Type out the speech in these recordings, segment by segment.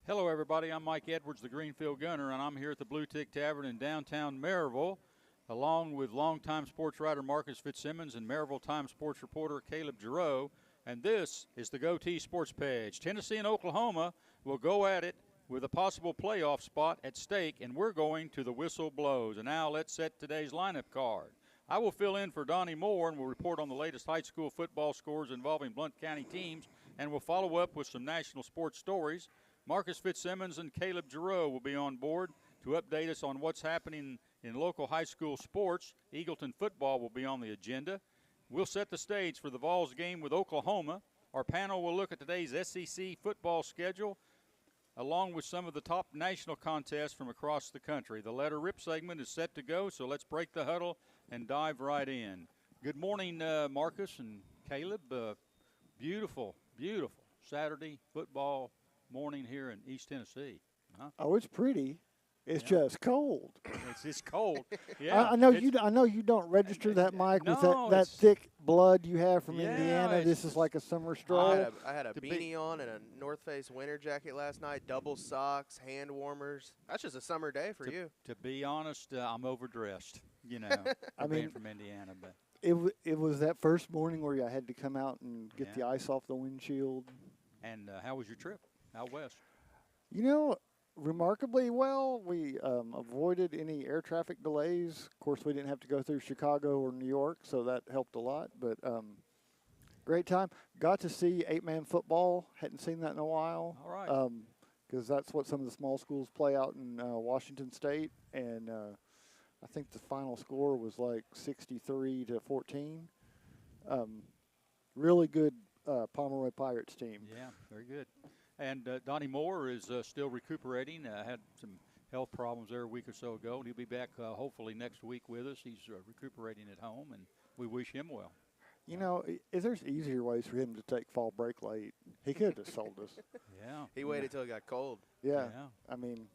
Hello, everybody. I'm Mike Edwards, the Greenfield Gunner, and I'm here at the Bluetick Tavern in downtown Maryville, along with longtime sports writer Marcus Fitzsimmons and Maryville Times sports reporter Caleb Giroux. And this is the GoTeez Sports Page. Tennessee and Oklahoma will go at it with a possible playoff spot at stake, and we're going to the whistle blows. And now let's set today's lineup card. I will fill in for Donnie Moore and will report on the latest high school football scores involving Blount County teams, and we'll follow up with some national sports stories. Marcus Fitzsimmons and Caleb Giroux will be on board to update us on what's happening in local high school sports. Eagleton football will be on the agenda. We'll set the stage for the Vols game with Oklahoma. Our panel will look at today's SEC football schedule, along with some of the top national contests from across the country. The letter rip segment is set to go, so let's break the huddle and dive right in. Good morning, Marcus and Caleb. Beautiful, beautiful Saturday football morning here in East Tennessee. Huh? Oh, it's pretty. It's just cold. It's cold. Yeah. I know you don't register that, Mike, with that thick blood you have from Indiana. This is like a summer stroll. I had a beanie on and a North Face winter jacket last night, double socks, hand warmers. That's just a summer day for you. To be honest, I'm overdressed, being from Indiana. But it was that first morning where I had to come out and get the ice off the windshield. And how was your trip out west? Remarkably well. We avoided any air traffic delays. Of course, we didn't have to go through Chicago or New York, so that helped a lot. But great time. Got to see 8-man football. Hadn't seen that in a while. All right. Because that's what some of the small schools play out in Washington State. And I think the final score was like 63-14. Really good Pomeroy Pirates team. Yeah, very good. And Donnie Moore is still recuperating. Had some health problems there a week or so ago. He'll be back hopefully next week with us. He's recuperating at home, and we wish him well. If there's easier ways for him to take fall break late, he could have told us. Yeah. He waited till it got cold. Yeah. I mean,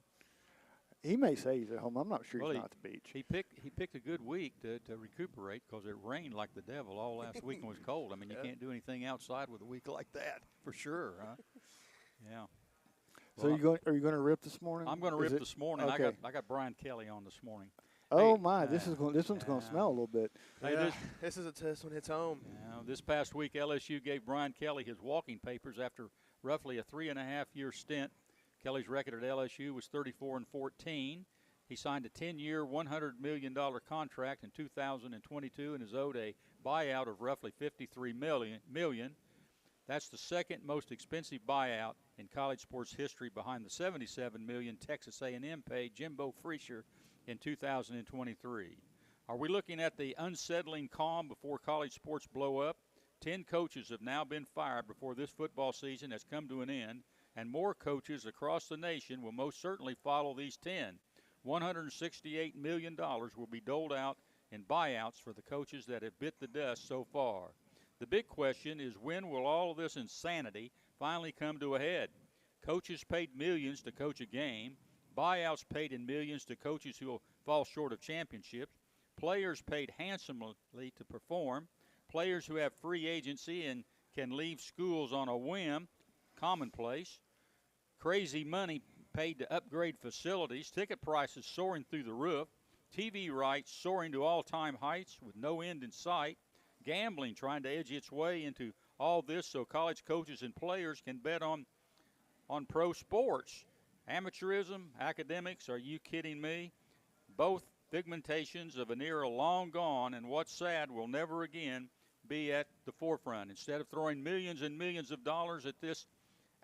he may say he's at home. I'm not sure he's not at the beach. He picked a good week to recuperate because it rained like the devil all last week and was cold. I mean, you can't do anything outside with a week like that for sure, huh? Yeah. So are you going to rip this morning? I'm going to rip this morning. Okay. I got Brian Kelly on this morning. Oh my! This one's going to smell a little bit. Hey, this is a test when it's home. This past week, LSU gave Brian Kelly his walking papers after roughly a 3.5-year stint. Kelly's record at LSU was 34-14. He signed a 10-year, $100 million contract in 2022 and is owed a buyout of roughly $53 million. That's the second most expensive buyout in college sports history, behind the $77 million Texas A&M paid Jimbo Fisher in 2023. Are we looking at the unsettling calm before college sports blow up? 10 coaches have now been fired before this football season has come to an end, and more coaches across the nation will most certainly follow these 10. $168 million will be doled out in buyouts for the coaches that have bit the dust so far. The big question is, when will all of this insanity finally come to a head? Coaches paid millions to coach a game. Buyouts paid in millions to coaches who will fall short of championships. Players paid handsomely to perform. Players who have free agency and can leave schools on a whim, commonplace. Crazy money paid to upgrade facilities. Ticket prices soaring through the roof. TV rights soaring to all-time heights with no end in sight. Gambling trying to edge its way into all this so college coaches and players can bet on pro sports. Amateurism, academics, are you kidding me? Both pigmentations of an era long gone, and what's sad will never again be at the forefront. Instead of throwing millions and millions of dollars at this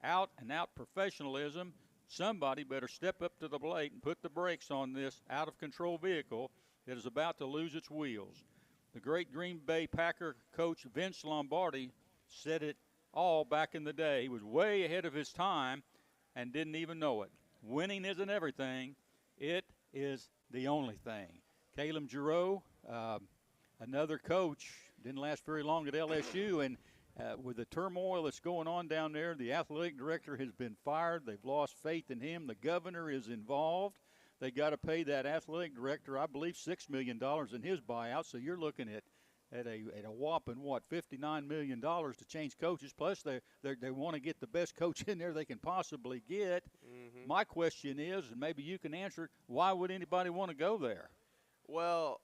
out-and-out professionalism, somebody better step up to the plate and put the brakes on this out-of-control vehicle that is about to lose its wheels. The great Green Bay Packer coach Vince Lombardi said it all back in the day. He was way ahead of his time and didn't even know it. Winning isn't everything. It is the only thing. Caleb Giroux, another coach, didn't last very long at LSU, and with the turmoil that's going on down there, the athletic director has been fired. They've lost faith in him. The governor is involved. They got to pay that athletic director, I believe, $6 million in his buyout. So you're looking at at a whopping $59 million to change coaches. Plus, they want to get the best coach in there they can possibly get. Mm-hmm. My question is, and maybe you can answer it, why would anybody want to go there? Well,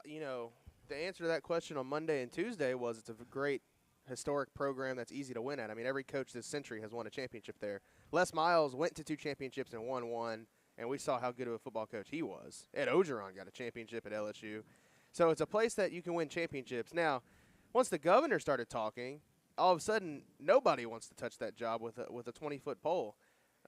the answer to that question on Monday and Tuesday was it's a great historic program that's easy to win at. I mean, every coach this century has won a championship there. Les Miles went to 2 championships and won one, and we saw how good of a football coach he was. Ed Ogeron got a championship at LSU. So it's a place that you can win championships. Now, once the governor started talking, all of a sudden nobody wants to touch that job with a 20-foot pole.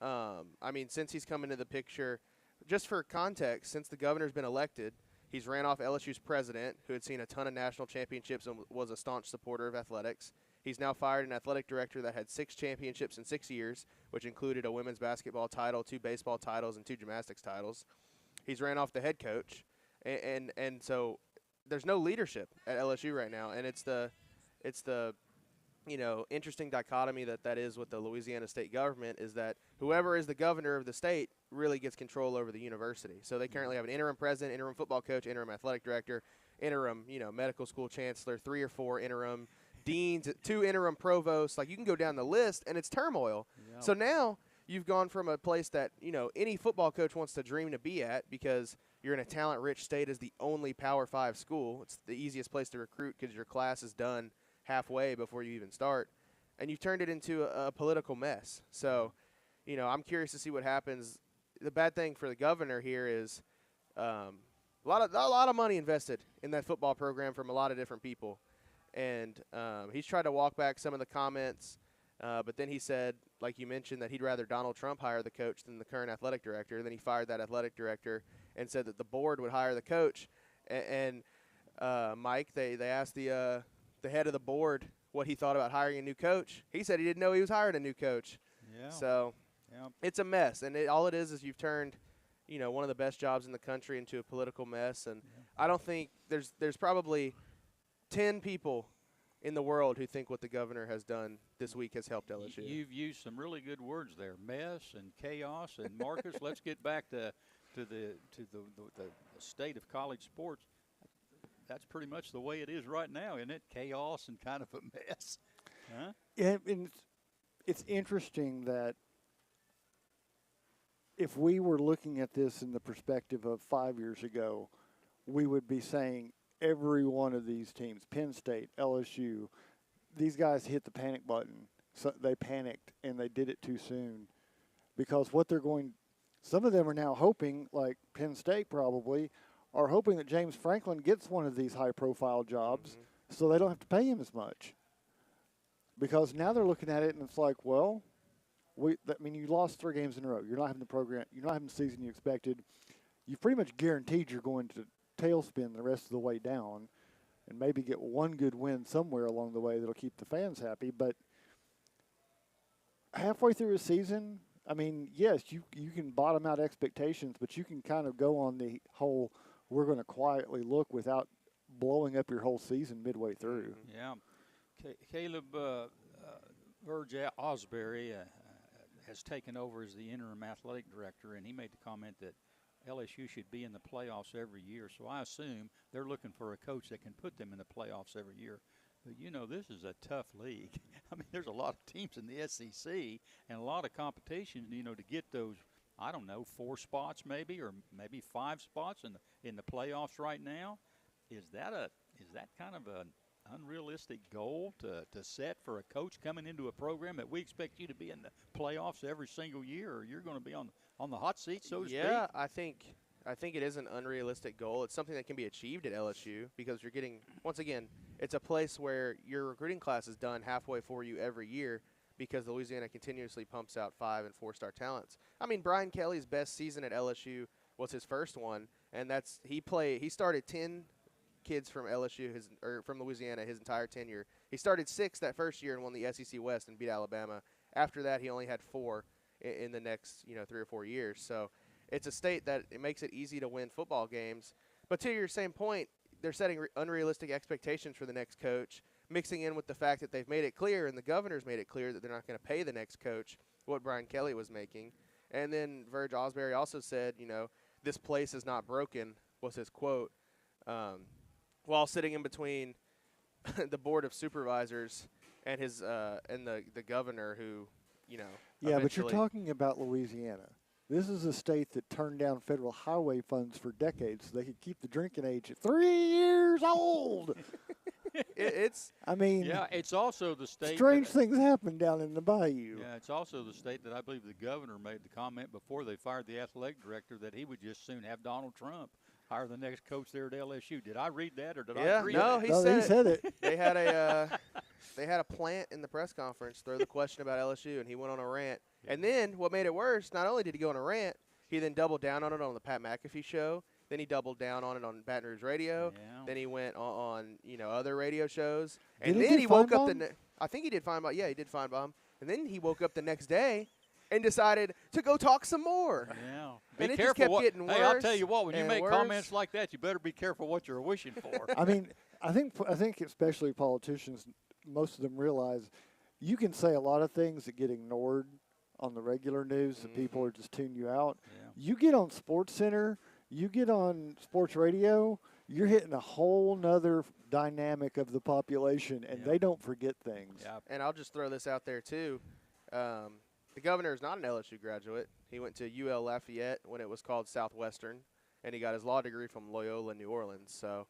I mean, since he's come into the picture, just for context, since the governor's been elected, he's ran off LSU's president, who had seen a ton of national championships and was a staunch supporter of athletics. He's now fired an athletic director that had 6 championships in 6 years, which included a women's basketball title, 2 baseball titles, and 2 gymnastics titles. He's ran off the head coach, and so there's no leadership at LSU right now, and it's the interesting dichotomy that is with the Louisiana state government is that whoever is the governor of the state really gets control over the university. So they currently have an interim president, interim football coach, interim athletic director, interim, medical school chancellor, 3 or 4 interim deans, 2 interim provosts. Like, you can go down the list, and it's turmoil. Yeah. So now you've gone from a place that, any football coach wants to dream to be at because you're in a talent-rich state as the only Power 5 school. It's the easiest place to recruit because your class is done halfway before you even start, and you've turned it into a political mess. So, I'm curious to see what happens. The bad thing for the governor here is a lot of money invested in that football program from a lot of different people, and he's tried to walk back some of the comments, but then he said, like you mentioned, that he'd rather Donald Trump hire the coach than the current athletic director. Then he fired that athletic director and said that the board would hire the coach. And Mike, they asked the head of the board what he thought about hiring a new coach. He said he didn't know he was hiring a new coach. Yeah. So it's a mess, and all it is you've turned, one of the best jobs in the country into a political mess. And I don't think there's probably 10 people in the world who think what the governor has done this week has helped LSU. You've used some really good words there, mess and chaos. And Marcus, let's get back to the state of college sports. That's pretty much the way it is right now, isn't it? Chaos and kind of a mess. Huh? Yeah, and it's interesting that if we were looking at this in the perspective of 5 years ago, we would be saying every one of these teams, Penn State, LSU, these guys hit the panic button. So they panicked, and they did it too soon. Because what they're going – some of them are now hoping, like Penn State probably – are hoping that James Franklin gets one of these high-profile jobs so they don't have to pay him as much. Because now they're looking at it, and it's like, well, you lost 3 games in a row. You're not having the program. You're not having the season you expected. You've pretty much guaranteed you're going to tailspin the rest of the way down and maybe get one good win somewhere along the way that'll keep the fans happy. But halfway through a season, I mean, yes, you can bottom out expectations, but you can kind of go on the whole – we're going to quietly look without blowing up your whole season midway through. Yeah. Caleb Verge Osbury has taken over as the interim athletic director, and he made the comment that LSU should be in the playoffs every year. So I assume they're looking for a coach that can put them in the playoffs every year. But, this is a tough league. I mean, there's a lot of teams in the SEC and a lot of competition, to get those – 4 spots maybe, or maybe 5 spots in the playoffs right now. Is that kind of an unrealistic goal to set for a coach coming into a program that we expect you to be in the playoffs every single year, or you're going to be on the hot seat, so to speak? Yeah, I think it is an unrealistic goal. It's something that can be achieved at LSU because you're getting, once again, it's a place where your recruiting class is done halfway for you every year, because Louisiana continuously pumps out 5- and 4-star talents. I mean, Brian Kelly's best season at LSU was his first one, and he started 10 kids from LSU from Louisiana his entire tenure. He started 6 that first year and won the SEC West and beat Alabama. After that, he only had 4 in the next 3 or 4 years. So it's a state that it makes it easy to win football games. But to your same point, they're setting unrealistic expectations for the next coach, mixing in with the fact that they've made it clear, and the governor's made it clear, that they're not going to pay the next coach what Brian Kelly was making. And then Verge Osbury also said, this place is not broken, was his quote, while sitting in between the board of supervisors and his and the governor who, Yeah, but you're eventually- talking about Louisiana. This is a state that turned down federal highway funds for decades so they could keep the drinking age at 3 years old. it's I mean, Yeah, it's also the state. strange things happen down in the bayou. Yeah, it's also the state that I believe the governor made the comment before they fired the athletic director that he would just soon have Donald Trump hire the next coach there at LSU. Did I read that or did I Yeah, read no, that? he No, said he it. said it. they had a plant in the press conference throw the question about LSU, and he went on a rant. And then what made it worse, not only did he go on a rant, he then doubled down on it on the Pat McAfee show. Then he doubled down on it on Baton Rouge Radio. Yeah. Then he went on other radio shows. Did And he then do he woke up Feinbaum? I think he did Feinbaum. Yeah, he did Feinbaum. And then he woke up the next day and decided to go talk some more. Yeah. And Be it just careful kept what, getting Hey, I'll worse tell you what, when you and make worse. comments like that, you better be careful what you're wishing for. I mean, I think especially politicians, most of them realize you can say a lot of things that get ignored on the regular news that people are just tune you out. Yeah. You get on Sports Center, you get on sports radio, you're hitting a whole nother dynamic of the population, and Yeah. they don't forget things. Yeah. And I'll just throw this out there, too. The governor is not an LSU graduate. He went to UL Lafayette when it was called Southwestern, and he got his law degree from Loyola, New Orleans. So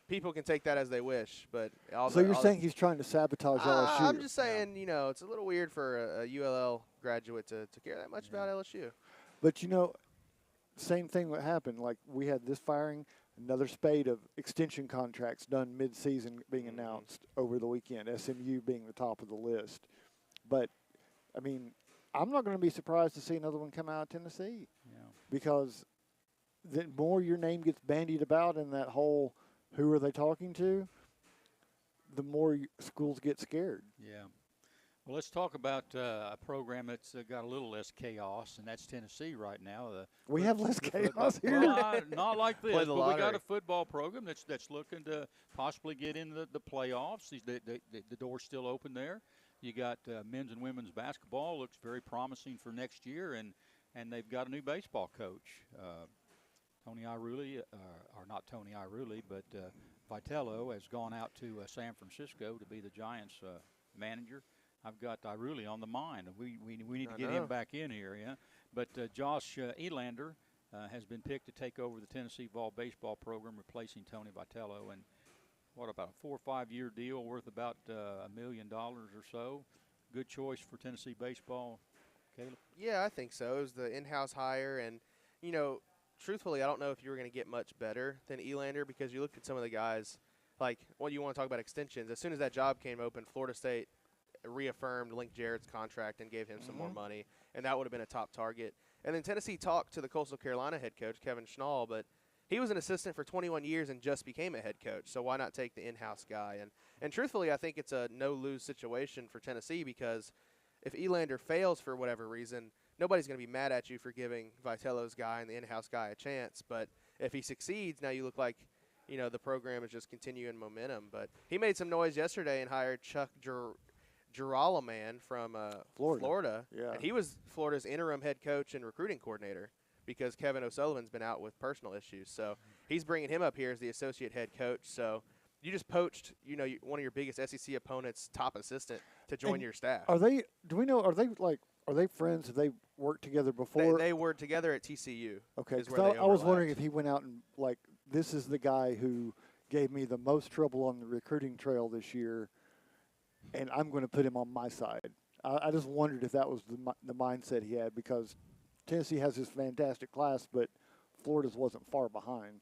people can take that as they wish. But So you're saying he's trying to sabotage LSU? I'm just saying, it's a little weird for a ULL graduate to care that much about LSU. But same thing what happened. Like we had this firing, another spate of extension contracts done mid-season being announced over the weekend. SMU being the top of the list. But I mean, I'm not going to be surprised to see another one come out of Tennessee Yeah. because the more your name gets bandied about in that whole who are they talking to, the more schools get scared. Yeah. Well, let's talk about a program that's got a little less chaos, and that's Tennessee right now. We have less chaos here. Well, not like this, Play the but we got lottery. a football program that's looking to possibly get into the playoffs. The door's still open there. You got men's and women's basketball looks very promising for next year, and they've got a new baseball coach, Tony Iruli, or not Tony Iruli, but Vitello has gone out to San Francisco to be the Giants' manager. I've got Iruli on the mind. We need to I get know. him back in here, yeah. But Josh Elander has been picked to take over the Tennessee Vol baseball program, replacing Tony Vitello. And what about a 4 or 5 year deal worth about $1 million or so? Good choice for Tennessee baseball, Caleb. Yeah, I think so. It was the in-house hire, and truthfully, I don't know if you were going to get much better than Elander because you look at some of the guys. Like, when you want to talk about extensions, as soon as that job came open, Florida State reaffirmed Link Jarrett's contract and gave him some more money, and that would have been a top target. And then Tennessee talked to the Coastal Carolina head coach, Kevin Schnall, but he was an assistant for 21 years and just became a head coach, so why not take the in-house guy? And truthfully, I think it's a no-lose situation for Tennessee because if Elander fails for whatever reason, nobody's going to be mad at you for giving Vitello's guy and the in-house guy a chance. But if he succeeds, now you look like, the program is just continuing momentum. But he made some noise yesterday and hired Chuck Giralaman from Florida. Yeah. And he was Florida's interim head coach and recruiting coordinator because Kevin O'Sullivan's been out with personal issues. So he's bringing him up here as the associate head coach. So you just poached, one of your biggest SEC opponents' top assistant to join And your staff. Are they? Do we know? Are they friends? Have they worked together before? They were together at TCU. Okay, is 'cause where they I was wondering overlapped. if he went out and this is the guy who gave me the most trouble on the recruiting trail this year, and I'm going to put him on my side. I just wondered if that was the mindset he had because Tennessee has this fantastic class, but Florida's wasn't far behind.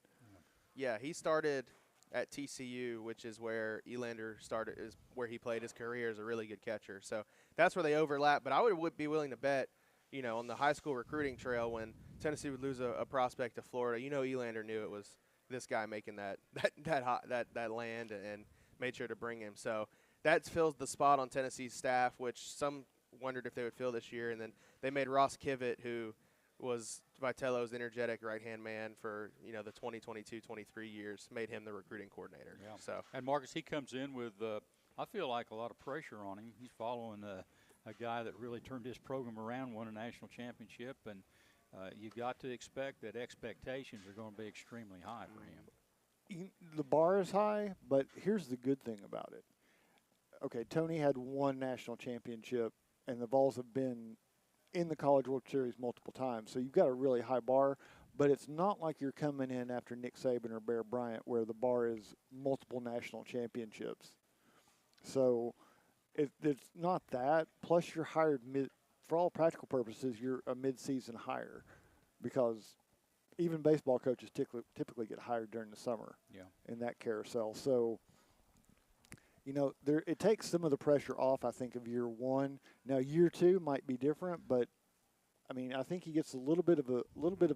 Yeah, he started at TCU, which is where Elander started, is where he played his career as a really good catcher. So that's where they overlap. But I would be willing to bet, on the high school recruiting trail when Tennessee would lose a prospect to Florida, Elander knew it was this guy making that land and made sure to bring him. So that fills the spot on Tennessee's staff, which some wondered if they would fill this year. And then they made Ross Kivett, who was Vitello's energetic right-hand man for, the 2022-23 years, made him the recruiting coordinator. Yeah. So And Marcus, he comes in with, I feel like a lot of pressure on him. He's following a guy that really turned his program around, won a national championship, and you got to expect that expectations are going to be extremely high for him. The bar is high, but here's the good thing about it. Okay, Tony had one national championship, and the Vols have been in the College World Series multiple times. So you've got a really high bar, but it's not like you're coming in after Nick Saban or Bear Bryant where the bar is multiple national championships. So it's not that. Plus, you're hired for all practical purposes, you're a mid-season hire because even baseball coaches typically get hired during the summer in that carousel. So, it takes some of the pressure off, I think, of year one. Now, year two might be different, but I think he gets a little bit of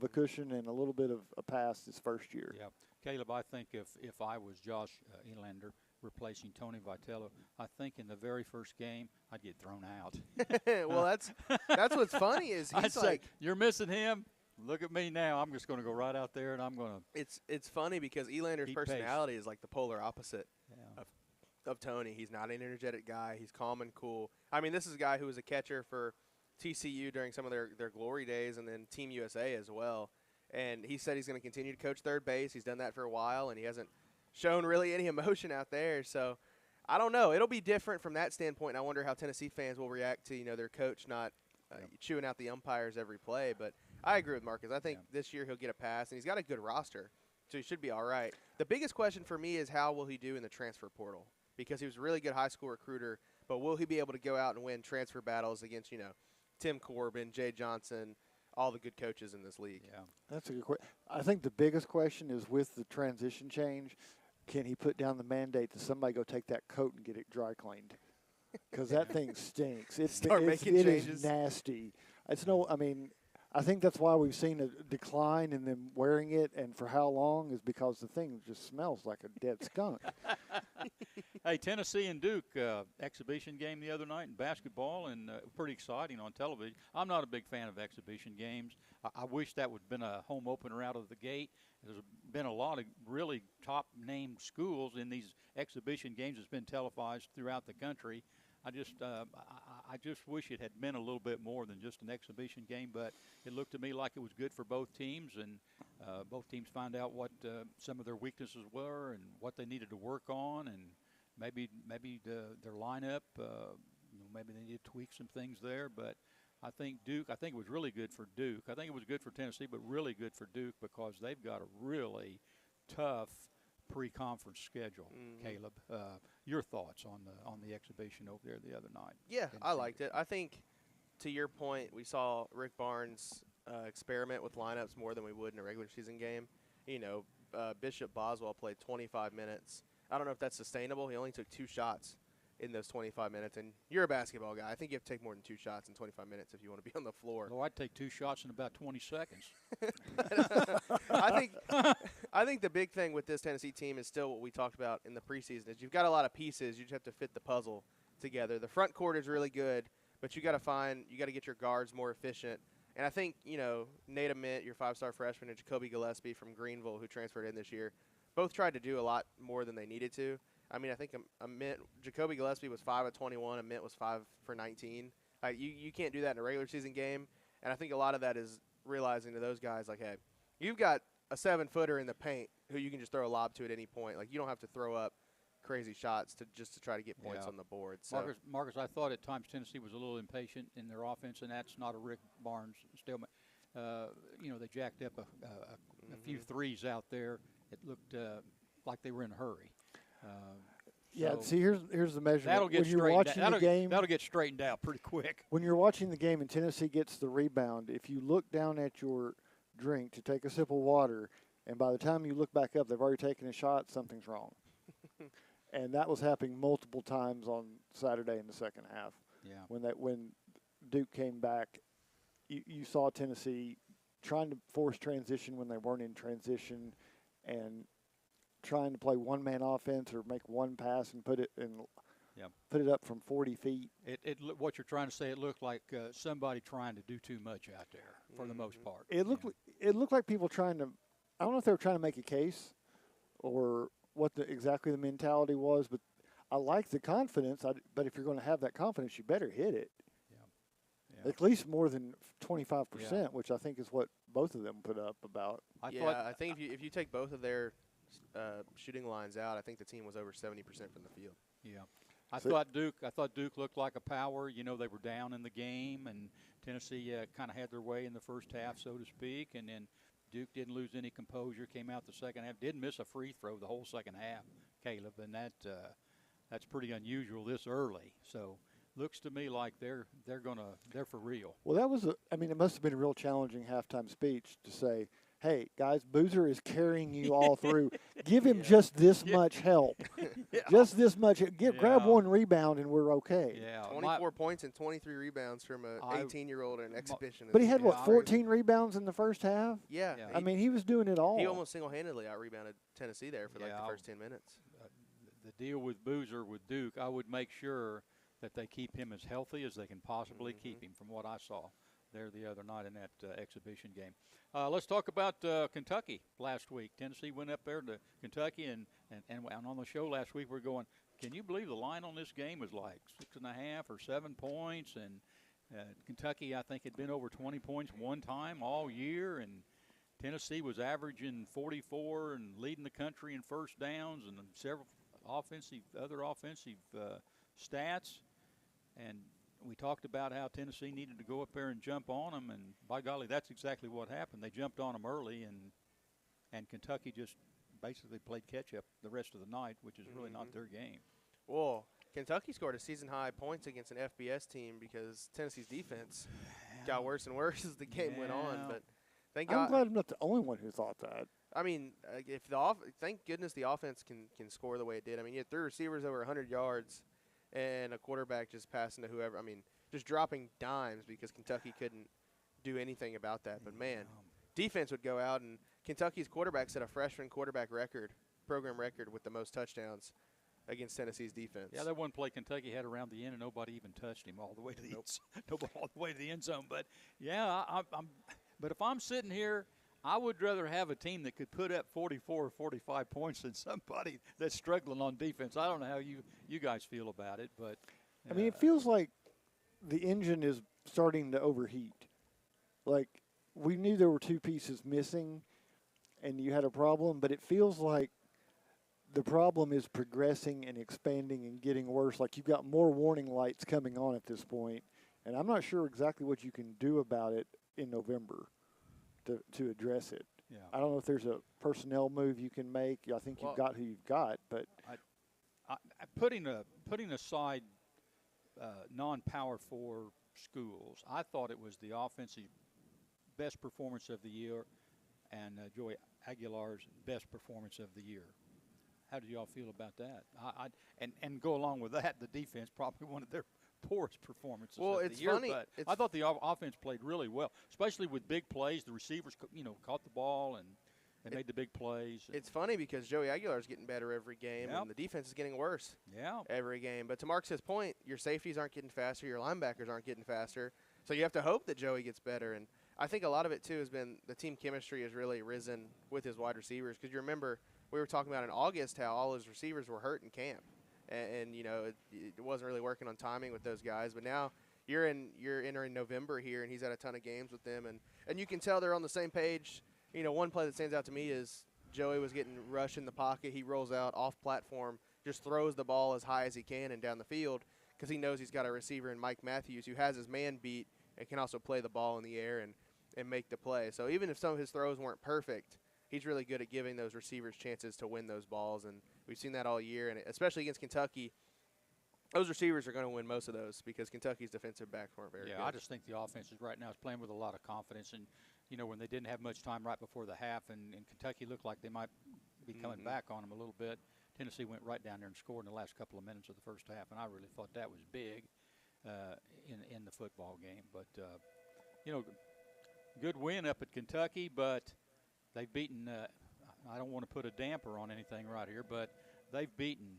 a cushion and a little bit of a pass this first year. Yeah, Caleb, I think if I was Josh Elander replacing Tony Vitello, I think in the very first game I'd get thrown out. Well, that's what's funny is he's say, you're missing him. Look at me now. I'm just going to go right out there and I'm going to. It's funny because Elander's personality is like the polar opposite of Tony. He's not an energetic guy. He's calm and cool. I mean, this is a guy who was a catcher for TCU during some of their glory days and then Team USA as well. And he said he's going to continue to coach third base. He's done that for a while, and he hasn't shown really any emotion out there. So I don't know. It'll be different from that standpoint. I wonder how Tennessee fans will react to their coach not chewing out the umpires every play. But I agree with Marcus. I think this year he'll get a pass, and he's got a good roster, so he should be all right. The biggest question for me is how will he do in the transfer portal, because he was a really good high school recruiter, but will he be able to go out and win transfer battles against, Tim Corbin, Jay Johnson, all the good coaches in this league? Yeah, that's a good question. I think the biggest question is with the transition change, can he put down the mandate that somebody go take that coat and get it dry cleaned? Because that thing stinks. It is nasty. I think that's why we've seen a decline in them wearing it, and for how long is because the thing just smells like a dead skunk. Hey, Tennessee and Duke exhibition game the other night in basketball, and pretty exciting on television. I'm not a big fan of exhibition games. I wish that would have been a home opener out of the gate. There's been a lot of really top-named schools in these exhibition games that's been televised throughout the country. I just wish it had been a little bit more than just an exhibition game, but it looked to me like it was good for both teams, and both teams find out what some of their weaknesses were and what they needed to work on, and maybe their lineup, maybe they need to tweak some things there. But I think it was really good for Duke. I think it was good for Tennessee, but really good for Duke because they've got a really tough pre-conference schedule. Caleb, your thoughts on the exhibition over there the other night? Yeah, I liked it. I think, to your point, we saw Rick Barnes experiment with lineups more than we would in a regular season game. Bishop Boswell played 25 minutes. I don't know if that's sustainable. He only took 2 shots in those 25 minutes, and you're a basketball guy. I think you have to take more than 2 shots in 25 minutes if you want to be on the floor. Well, I'd take 2 shots in about 20 seconds. I think the big thing with this Tennessee team is still what we talked about in the preseason is you've got a lot of pieces. You just have to fit the puzzle together. The front court is really good, but you got to get your guards more efficient. And I think, Nate Ament, your 5-star freshman, and Jacoby Gillespie from Greenville, who transferred in this year, both tried to do a lot more than they needed to. I think Jacoby Gillespie was 5 of 21. Ament was 5 for 19. You can't do that in a regular season game. And I think a lot of that is realizing to those guys, like, hey, you've got a 7-footer in the paint who you can just throw a lob to at any point. Like, you don't have to throw up crazy shots to try to get points on the board. So. Marcus, I thought at times Tennessee was a little impatient in their offense, and that's not a Rick Barnes stalemate. They jacked up a few threes out there. It looked like they were in a hurry. See, here's the measurement. That'll get when you're watching the game, that'll get straightened out pretty quick. When you're watching the game and Tennessee gets the rebound, if you look down at your drink to take a sip of water, and by the time you look back up, they've already taken a shot, something's wrong. And that was happening multiple times on Saturday in the second half. Yeah. When Duke came back, you saw Tennessee trying to force transition when they weren't in transition, and trying to play one-man offense or make one pass and put it up from 40 feet. What you're trying to say, it looked like somebody trying to do too much out there for the most part. It looked like people trying to. I don't know if they were trying to make a case, or what exactly the mentality was, but I like the confidence. But if you're going to have that confidence, you better hit it. Yeah. At least more than 25%, which I think is what both of them put up about. I think if you take both of their shooting lines out, I think the team was over 70% from the field. Yeah. I thought Duke looked like a power. You know, they were down in the game, and Tennessee kind of had their way in the first half, so to speak, and then Duke didn't lose any composure, came out the second half, didn't miss a free throw the whole second half, Caleb, and that's pretty unusual this early. So looks to me like they're for real. Well, it must have been a real challenging halftime speech to say, hey, guys, Boozer is carrying you all through. Give him just this much help. Just this much. Grab one rebound and we're okay. Yeah. 24 points and 23 rebounds from an 18-year-old in an exhibition. But he had, 14 rebounds in the first half? Yeah. I mean, he was doing it all. He almost single-handedly out-rebounded Tennessee there for the first 10 minutes. The deal with Boozer, with Duke, I would make sure that they keep him as healthy as they can possibly keep him, from what I saw there the other night in that exhibition game. Let's talk about Kentucky last week. Tennessee went up there to Kentucky, and on the show last week we're going, can you believe the line on this game was like 6.5 or 7 points? And Kentucky, I think, had been over 20 points one time all year, and Tennessee was averaging 44 and leading the country in first downs and several other offensive stats. And we talked about how Tennessee needed to go up there and jump on them, and by golly, that's exactly what happened. They jumped on them early, and Kentucky just basically played catch-up the rest of the night, which is really not their game. Well, Kentucky scored a season-high points against an FBS team because Tennessee's defense got worse and worse as the game went on. But thank God. I'm glad I'm not the only one who thought that. I mean, thank goodness the offense can score the way it did. I mean, you had 3 receivers over 100 yards. And a quarterback just passing to whoever. I mean, just dropping dimes because Kentucky couldn't do anything about that. But, man, defense would go out, and Kentucky's quarterback set a freshman quarterback program record with the most touchdowns against Tennessee's defense. Yeah, that one play Kentucky had around the end, and nobody even touched him all the way to the all the way to the end zone. But, yeah, but if I'm sitting here, I would rather have a team that could put up 44 or 45 points than somebody that's struggling on defense. I don't know how you guys feel about it, but I mean, it feels like the engine is starting to overheat. Like, we knew there were 2 pieces missing and you had a problem, but it feels like the problem is progressing and expanding and getting worse. Like, you've got more warning lights coming on at this point, and I'm not sure exactly what you can do about it in November to address it. Yeah. I don't know if there's a personnel move you can make. I think you've got who you've got, but putting aside non-Power 4 schools, I thought it was the offensive best performance of the year and Joey Aguilar's best performance of the year. How do y'all feel about that? And go along with that, the defense probably one of their poorest performances of the year. Funny. But I thought the offense played really well, especially with big plays. The receivers, caught the ball and made the big plays. It's funny because Joey Aguilar is getting better every game, and the defense is getting worse every game. But to Mark's point, your safeties aren't getting faster, your linebackers aren't getting faster, so you have to hope that Joey gets better. And I think a lot of it, too, has been the team chemistry has really risen with his wide receivers, because you remember we were talking about in August how all his receivers were hurt in camp. And it wasn't really working on timing with those guys. But now you're entering November here, and he's had a ton of games with them. And you can tell they're on the same page. One play that stands out to me is Joey was getting rushed in the pocket. He rolls out off platform, just throws the ball as high as he can and down the field because he knows he's got a receiver in Mike Matthews who has his man beat and can also play the ball in the air and make the play. So even if some of his throws weren't perfect, he's really good at giving those receivers chances to win those balls, and we've seen that all year. And especially against Kentucky, those receivers are going to win most of those because Kentucky's defensive backs weren't very good. Yeah, I just think the offense right now is playing with a lot of confidence. And, when they didn't have much time right before the half and Kentucky looked like they might be coming back on them a little bit, Tennessee went right down there and scored in the last couple of minutes of the first half, and I really thought that was big in the football game. But, good win up at Kentucky, but they've beaten I don't want to put a damper on anything right here, but they've beaten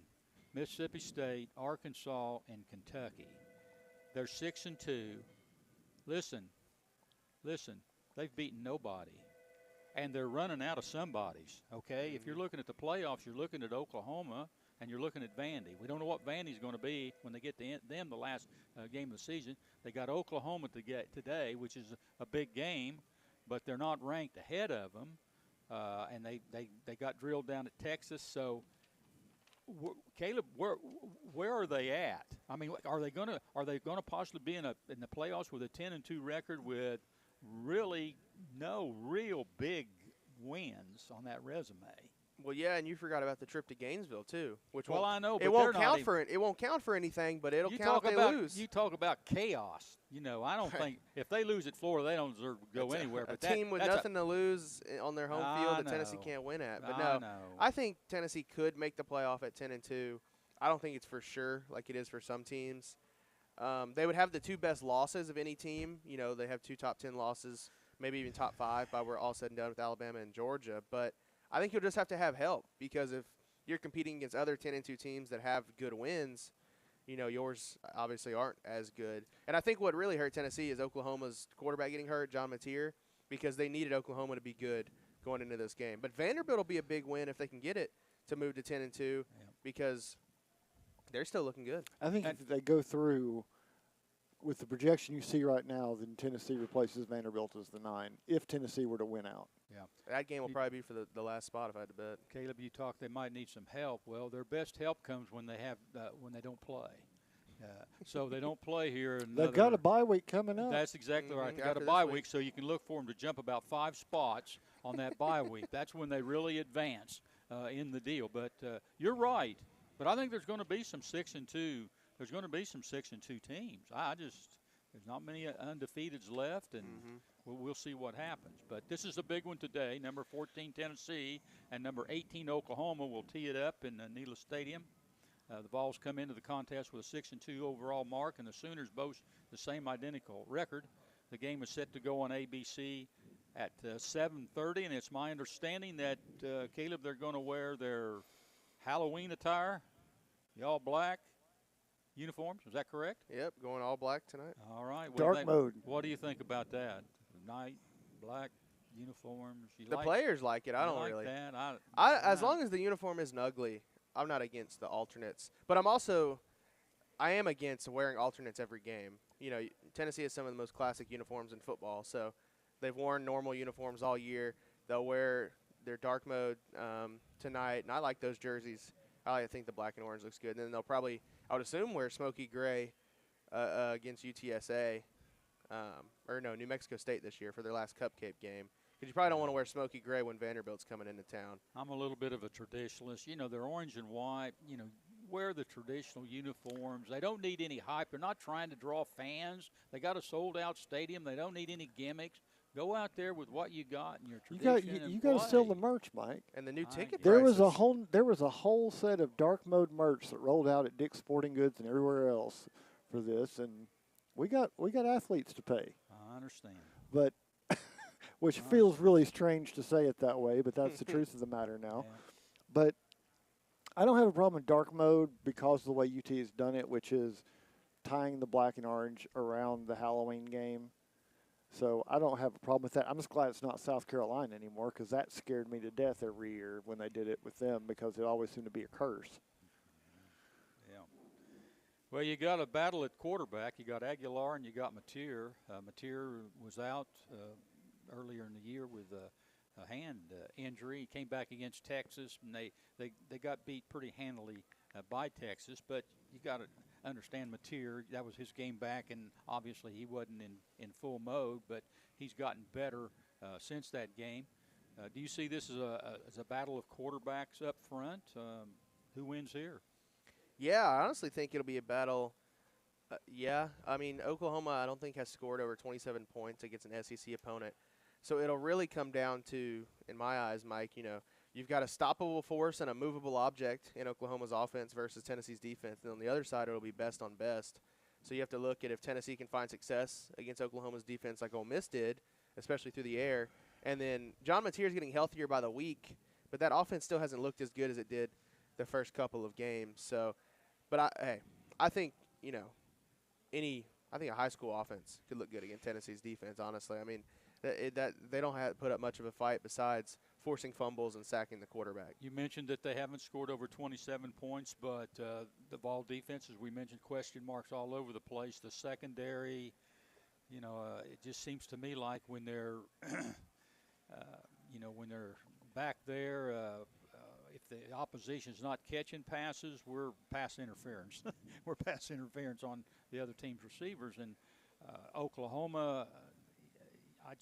Mississippi State, Arkansas, and Kentucky. They're 6-2. Listen, they've beaten nobody, and they're running out of somebodies, okay? If you're looking at the playoffs, you're looking at Oklahoma, and you're looking at Vandy. We don't know what Vandy's going to be when they get to them the last game of the season. They got Oklahoma today, which is a big game, but they're not ranked ahead of them. and they got drilled down at Texas. So, Caleb, where are they at? I mean, are they gonna possibly be in the playoffs with a 10-2 record with really no real big wins on that resume? Well, yeah, and you forgot about the trip to Gainesville too, which I know, but it won't count for it. It won't count for anything, but it'll count if they lose. You talk about chaos. You know, I don't think if they lose at Florida, they don't deserve to go anywhere. A team with nothing to lose on their home field that Tennessee can't win at. But no, I think Tennessee could make the playoff at 10-2. I don't think it's for sure like it is for some teams. They would have the 2 best losses of any team. You know, they have 2 top 10 losses, maybe even top 5 by we're all said and done with Alabama and Georgia. But I think you'll just have to have help, because if you're competing against other 10-2 teams that have good wins, you know, yours obviously aren't as good. And I think what really hurt Tennessee is Oklahoma's quarterback getting hurt, John Mateer, because they needed Oklahoma to be good going into this game. But Vanderbilt will be a big win if they can get it to move to 10-2, because they're still looking good. I think if they go through with the projection you see right now, then Tennessee replaces Vanderbilt as the 9 if Tennessee were to win out. Yeah, that game will probably be for the last spot if I had to bet. Caleb, you talked they might need some help. Well, their best help comes when they don't play. So they don't play here. They've got a bye week coming up. That's exactly right. They got a bye week, so you can look for them to jump about 5 spots on that bye week. That's when they really advance in the deal. But you're right. But I think there's going to be some 6-2. There's going to be some 6-2 teams. There's not many undefeateds left, and we'll see what happens. But this is a big one today. Number 14 Tennessee and number 18 Oklahoma will tee it up in Neyland Stadium. The Vols come into the contest with a 6-2 overall mark, and the Sooners boast the same identical record. The game is set to go on ABC at 7:30, and it's my understanding that Caleb, they're going to wear their Halloween attire, the all black uniforms. Is that correct? Yep, going all black tonight. All right. Dark mode. What do you think about that? Night black uniforms. The players like it. I don't like really. That? As long as the uniform isn't ugly, I'm not against the alternates. But I am against wearing alternates every game. You know, Tennessee has some of the most classic uniforms in football, so they've worn normal uniforms all year. They'll wear their dark mode tonight, and I like those jerseys. I think the black and orange looks good. And then they'll probably, I would assume, wear smoky gray against UTSA, New Mexico State this year for their last cupcake game. Because you probably don't want to wear smoky gray when Vanderbilt's coming into town. I'm a little bit of a traditionalist. You know, they're orange and white. You know, wear the traditional uniforms. They don't need any hype. They're not trying to draw fans. They got a sold-out stadium. They don't need any gimmicks. Go out there with what you got in your tradition. You got to sell the merch, Mike. And the new ticket there prices. There was a whole set of dark mode merch that rolled out at Dick's Sporting Goods and everywhere else for this, and we got athletes to pay. I understand. But which feels really strange to say it that way, but that's the truth of the matter now. Yeah. But I don't have a problem with dark mode because of the way UT has done it, which is tying the black and orange around the Halloween game. So I don't have a problem with that. I'm just glad it's not South Carolina anymore, because that scared me to death every year when they did it with them, because it always seemed to be a curse. Yeah. Well, you got a battle at quarterback. You got Aguilar and you got Mateer. Mateer was out earlier in the year with a hand injury. He came back against Texas, and they got beat pretty handily by Texas. But you got to understand Mateer, that was his game back, and obviously he wasn't in full mode, but he's gotten better since that game. Do you see this as a battle of quarterbacks up front? Who wins here? Yeah, I honestly think it'll be a battle. I mean, Oklahoma, I don't think, has scored over 27 points against an SEC opponent. So it'll really come down to, in my eyes, Mike, you've got a stoppable force and a movable object in Oklahoma's offense versus Tennessee's defense. And on the other side, it'll be best on best. So you have to look at if Tennessee can find success against Oklahoma's defense like Ole Miss did, especially through the air. And then John Mateer is getting healthier by the week, but that offense still hasn't looked as good as it did the first couple of games. So, but I think, I think a high school offense could look good against Tennessee's defense, honestly. I mean, that they don't put up much of a fight besides forcing fumbles and sacking the quarterback. You mentioned that they haven't scored over 27 points, but the Vol defense, as we mentioned, question marks all over the place. The secondary, it just seems to me like when they're, when they're back there. If the opposition's not catching passes, we're pass interference. We're pass interference on the other team's receivers. And Oklahoma, I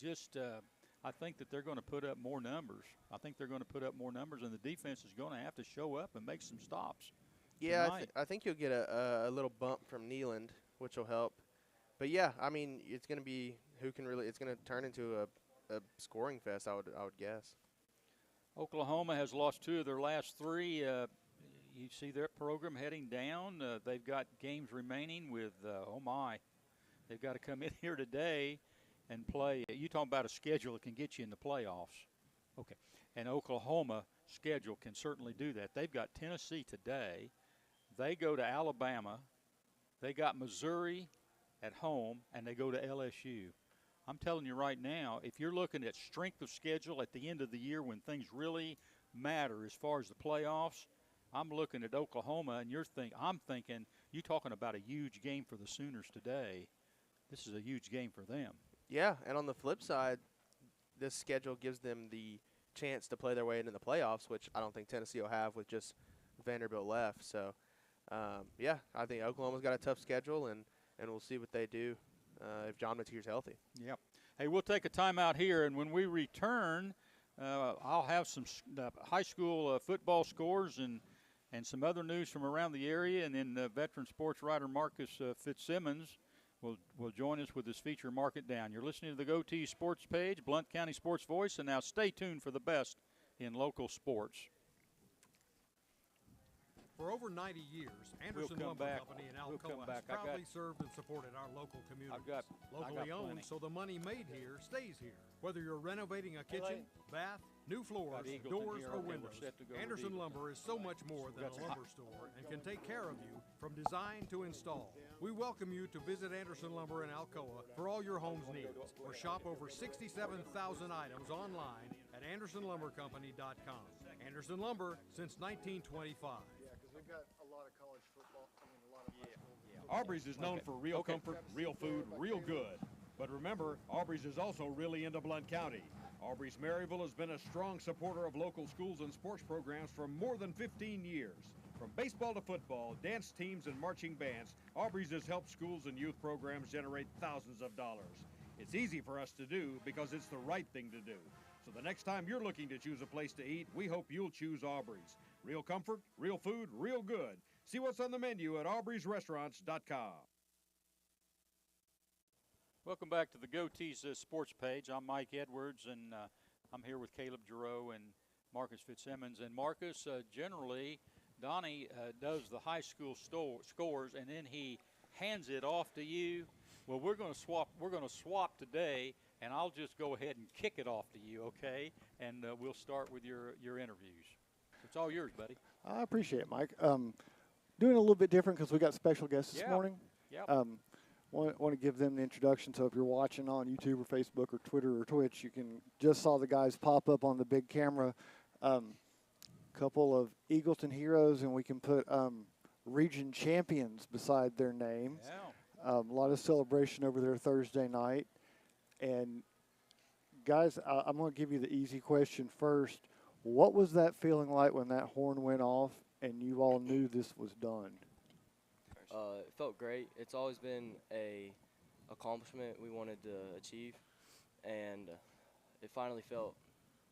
think that they're going to put up more numbers. I think they're going to put up more numbers, and the defense is going to have to show up and make some stops. Yeah, I think you'll get a little bump from Neyland, which will help. But yeah, I mean, it's going to be who can really. It's going to turn into a scoring fest. I would guess. Oklahoma has lost 2 of their last 3. You see their program heading down. They've got games remaining with they've got to come in here today and play. You talking about a schedule that can get you in the playoffs. Okay. And Oklahoma schedule can certainly do that. They've got Tennessee today. They go to Alabama. They got Missouri at home, and they go to LSU. I'm telling you right now, if you're looking at strength of schedule at the end of the year when things really matter as far as the playoffs, I'm looking at Oklahoma, and I'm thinking, you're talking about a huge game for the Sooners today. This is a huge game for them. Yeah, and on the flip side, this schedule gives them the chance to play their way into the playoffs, which I don't think Tennessee will have with just Vanderbilt left. So, yeah, I think Oklahoma's got a tough schedule, and we'll see what they do if John Mateer's healthy. Yep. Hey, we'll take a timeout here, and when we return, I'll have some high school football scores and some other news from around the area, and then veteran sports writer Marcus Fitzsimmons will join us with his feature Mark It Down. You're listening to the GoTeez Sports page, Blount County Sports Voice, and now stay tuned for the best in local sports. For over 90 years, Anderson Lumber Company in Alcoa has proudly served and supported our local communities. Locally owned, so the money made here stays here. Whether you're renovating a kitchen, bath, new floors, doors, or windows, Anderson Lumber is so much more than a lumber store and can take care of you from design to install. We welcome you to visit Anderson Lumber in Alcoa for all your home's needs, or shop over 67,000 items online at AndersonLumberCompany.com. Anderson Lumber since 1925. We've got a lot of college football. A lot of high school. Aubrey's is known for real comfort, real food, real good. But remember, Aubrey's is also really into Blount County. Aubrey's Maryville has been a strong supporter of local schools and sports programs for more than 15 years. From baseball to football, dance teams, and marching bands, Aubrey's has helped schools and youth programs generate thousands of dollars. It's easy for us to do because it's the right thing to do. So the next time you're looking to choose a place to eat, we hope you'll choose Aubrey's. Real comfort, real food, real good. See what's on the menu at aubreysrestaurants.com. Welcome back to the GoTeez Sports page. I'm Mike Edwards, and I'm here with Caleb Giroux and Marcus Fitzsimmons. And Marcus, generally, Donnie does the high school scores, and then he hands it off to you. Well, we're going to swap. We're going to swap today, and I'll just go ahead and kick it off to you, okay? And we'll start with your interviews. It's all yours, buddy. I appreciate it, Mike. Doing a little bit different because we got special guests this morning. Yeah. Want to give them the introduction. So if you're watching on YouTube or Facebook or Twitter or Twitch, you can just saw the guys pop up on the big camera. Couple of Eagleton heroes, and we can put region champions beside their name. Yeah. A lot of celebration over there Thursday night. And guys, I'm going to give you the easy question first. What was that feeling like when that horn went off and you all knew this was done? It felt great. It's always been a accomplishment we wanted to achieve, and it finally felt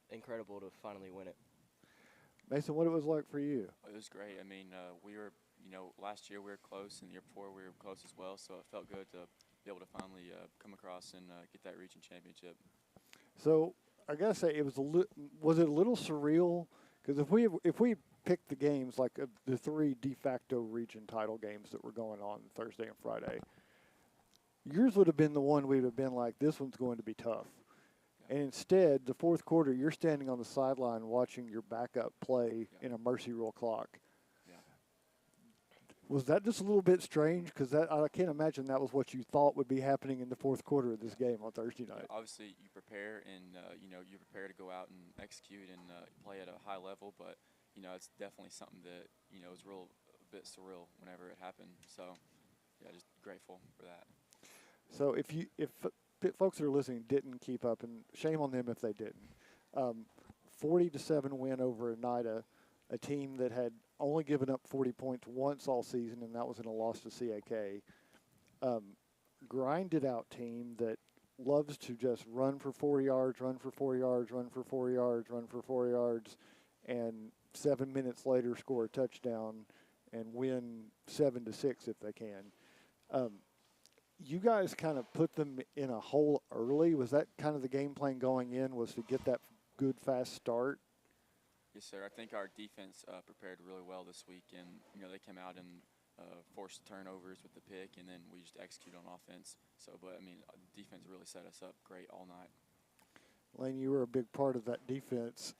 incredible to finally win it. Mason, what it was like for you? It was great. I mean, we were, last year we were close, and the year before we were close as well, so it felt good to be able to finally come across and get that region championship. So I gotta say, it was was it a little surreal? Because if we picked the games like the 3 de facto region title games that were going on Thursday and Friday, yours would have been the one we'd have been like, this one's going to be tough. And instead, the fourth quarter, you're standing on the sideline watching your backup play in a mercy rule clock. Yeah. Was that just a little bit strange? Because I can't imagine that was what you thought would be happening in the fourth quarter of this game on Thursday night. Obviously, you prepare and, you prepare to go out and execute and play at a high level, but, it's definitely something that, was a bit surreal whenever it happened. So, yeah, just grateful for that. So if folks that are listening didn't keep up, and shame on them if they didn't, 40-7 win over Oneida, a team that had only given up 40 points once all season, and that was in a loss to CAK. Grinded out team that loves to just run for 4 yards, run for 4 yards, run for 4 yards, run for 4 yards, and 7 minutes later score a touchdown and win 7-6 if they can. You guys kind of put them in a hole early. Was that kind of the game plan going in, was to get that good, fast start? Yes, sir. I think our defense prepared really well this week, and they came out and forced turnovers with the pick, and then we just execute on offense. So, but defense really set us up great all night. Lane, you were a big part of that defense,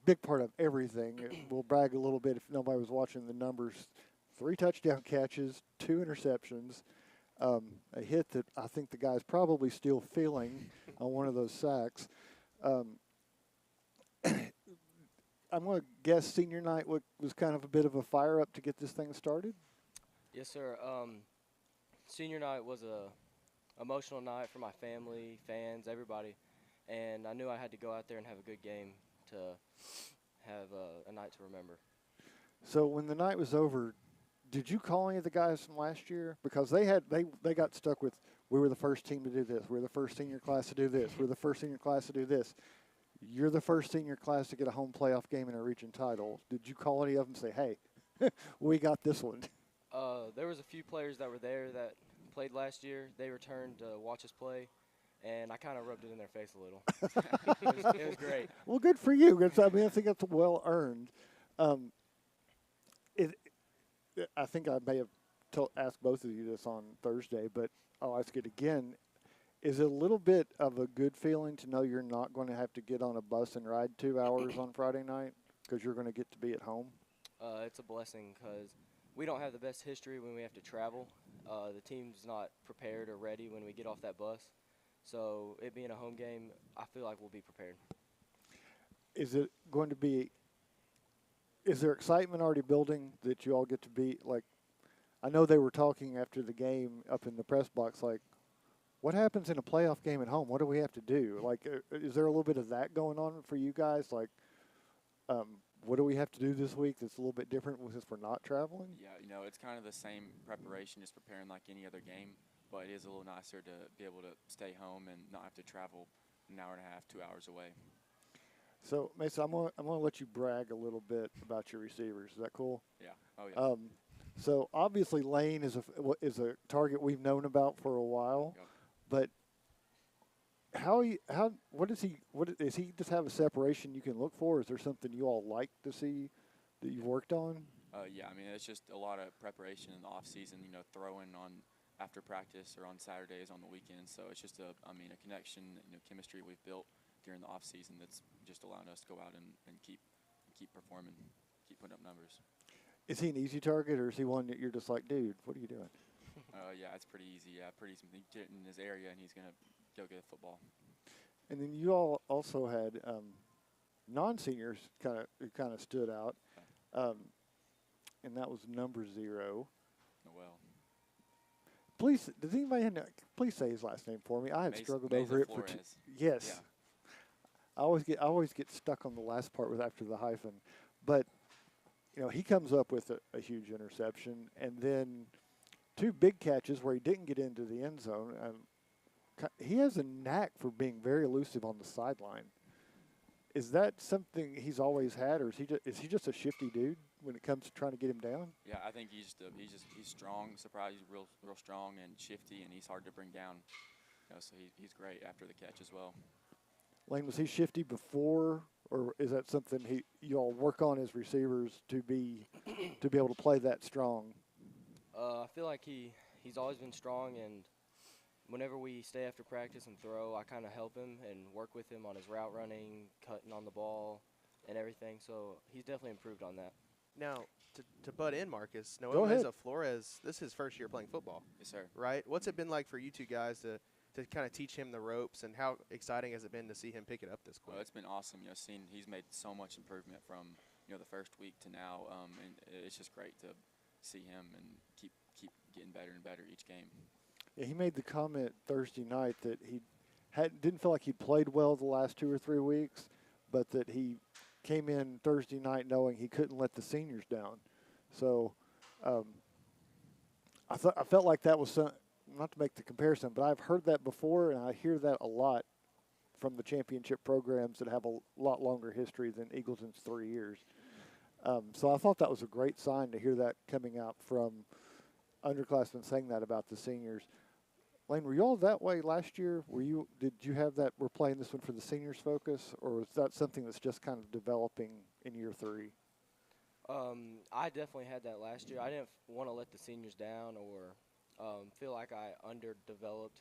big part of everything. We'll brag a little bit if nobody was watching the numbers. 3 touchdown catches, 2 interceptions, a hit that I think the guy's probably still feeling on one of those sacks. I'm going to guess senior night was kind of a bit of a fire-up to get this thing started? Yes, sir. Senior night was a emotional night for my family, fans, everybody. And I knew I had to go out there and have a good game to have a night to remember. So when the night was over, did you call any of the guys from last year? Because they got stuck with, we were the first team to do this. We're the first senior class to do this. We're the first senior class to do this. You're the first senior class to get a home playoff game and a region title. Did you call any of them and say, hey, we got this one? There was a few players that were there that played last year. They returned to watch us play, and I kind of rubbed it in their face a little. It was great. Well, good for you. I think that's well earned. I think I may have asked both of you this on Thursday, but I'll ask it again. Is it a little bit of a good feeling to know you're not going to have to get on a bus and ride 2 hours on Friday night because you're going to get to be at home? It's a blessing because we don't have the best history when we have to travel. The team's not prepared or ready when we get off that bus. So it being a home game, I feel like we'll be prepared. Is it going to be – is there excitement already building that you all get to be – like, I know they were talking after the game up in the press box, like, what happens in a playoff game at home? What do we have to do? Like, is there a little bit of that going on for you guys? Like, what do we have to do this week that's a little bit different since we're not traveling? Yeah, it's kind of the same preparation, just preparing like any other game, but it is a little nicer to be able to stay home and not have to travel an hour and a half, 2 hours away. So, Mason, I'm gonna let you brag a little bit about your receivers. Is that cool? Yeah. Oh, yeah. So obviously Lane is a target we've known about for a while. Yep. But what does he just have a separation you can look for? Is there something you all like to see that you've worked on? Yeah, it's just a lot of preparation in the off season, throwing on after practice or on Saturdays, on the weekends. So it's just a connection, chemistry we've built during the off season that's just allowing us to go out and keep performing, keep putting up numbers. Is he an easy target, or is he one that you're just like, dude, what are you doing? Yeah, it's pretty easy. Yeah, pretty easy. Get in his area, and he's going to go get a football. And then you all also had non-seniors who kind of stood out, and that was number 0. Oh, well. Please, does anybody please say his last name for me? I have struggled over it for yes. Yeah. I always get stuck on the last part after the hyphen, but he comes up with a huge interception, and then 2 big catches where he didn't get into the end zone. He has a knack for being very elusive on the sideline. Is that something he's always had, or is he just a shifty dude when it comes to trying to get him down? Yeah, I think he's strong. Surprised he's real strong and shifty, and he's hard to bring down. So he's great after the catch as well. Lane, was he shifty before, or is that something you all work on as receivers to be able to play that strong? I feel like he's always been strong, and whenever we stay after practice and throw, I kind of help him and work with him on his route running, cutting on the ball, and everything. So he's definitely improved on that. Now, to butt in, Marcus, Noel Meza Flores, this is his first year playing football. Yes, sir. Right? What's it been like for you two guys to kind of teach him the ropes, and how exciting has it been to see him pick it up this quick? Well, it's been awesome. He's made so much improvement from the first week to now, and it's just great to see him and keep getting better and better each game. Yeah, he made the comment Thursday night that he didn't feel like he played well the last 2 or 3 weeks, but that he came in Thursday night knowing he couldn't let the seniors down. So I felt like that was not to make the comparison, but I've heard that before, and I hear that a lot from the championship programs that have a lot longer history than Eagleton's 3 years. So I thought that was a great sign to hear that coming out from underclassmen saying that about the seniors. Lane, were you all that way last year? Did you have that, we're playing this one for the seniors focus, or was that something that's just kind of developing in year 3? I definitely had that last year. I didn't want to let the seniors down or feel like I underdeveloped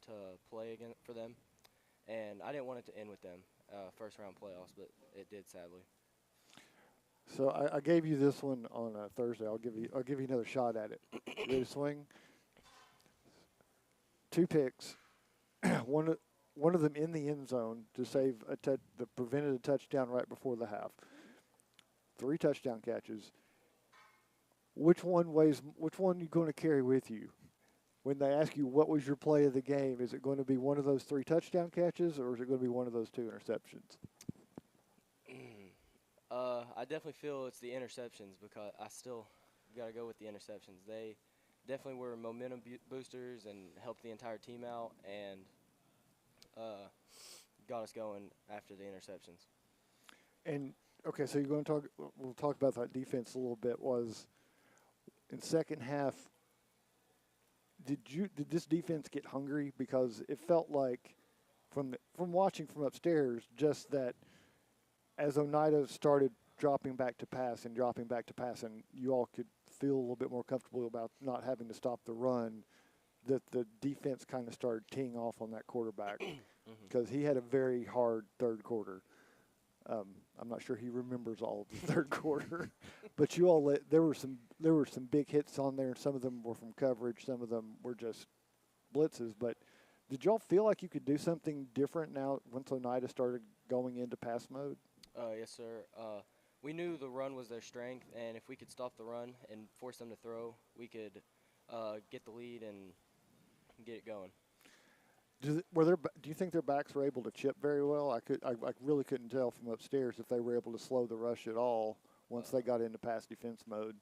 to play again for them, and I didn't want it to end with them first round playoffs, but it did, sadly. So I gave you this one on Thursday. I'll give you another shot at it. Ready to swing? 2 picks, one of them in the end zone to save that prevented a touchdown right before the half. 3 touchdown catches. Which one are you going to carry with you? When they ask you what was your play of the game, is it going to be one of those 3 touchdown catches, or is it going to be one of those 2 interceptions? I definitely feel it's the interceptions because I still got to go with the interceptions. They definitely were momentum boosters and helped the entire team out and got us going after the interceptions. And okay, so we'll talk about that defense a little bit. Was in second half, did this defense get hungry? Because it felt like from watching from upstairs, just that as Oneida started dropping back to pass, and you all could feel a little bit more comfortable about not having to stop the run, that the defense kind of started teeing off on that quarterback because he had a very hard third quarter. I'm not sure he remembers all of the third quarter, but you all there were some big hits on there. Some of them were from coverage, some of them were just blitzes. But did y'all feel like you could do something different now once Oneida started going into pass mode? Yes, sir. We knew the run was their strength, and if we could stop the run and force them to throw, we could get the lead and get it going. Do you think their backs were able to chip very well? I really couldn't tell from upstairs if they were able to slow the rush at all once they got into pass defense mode.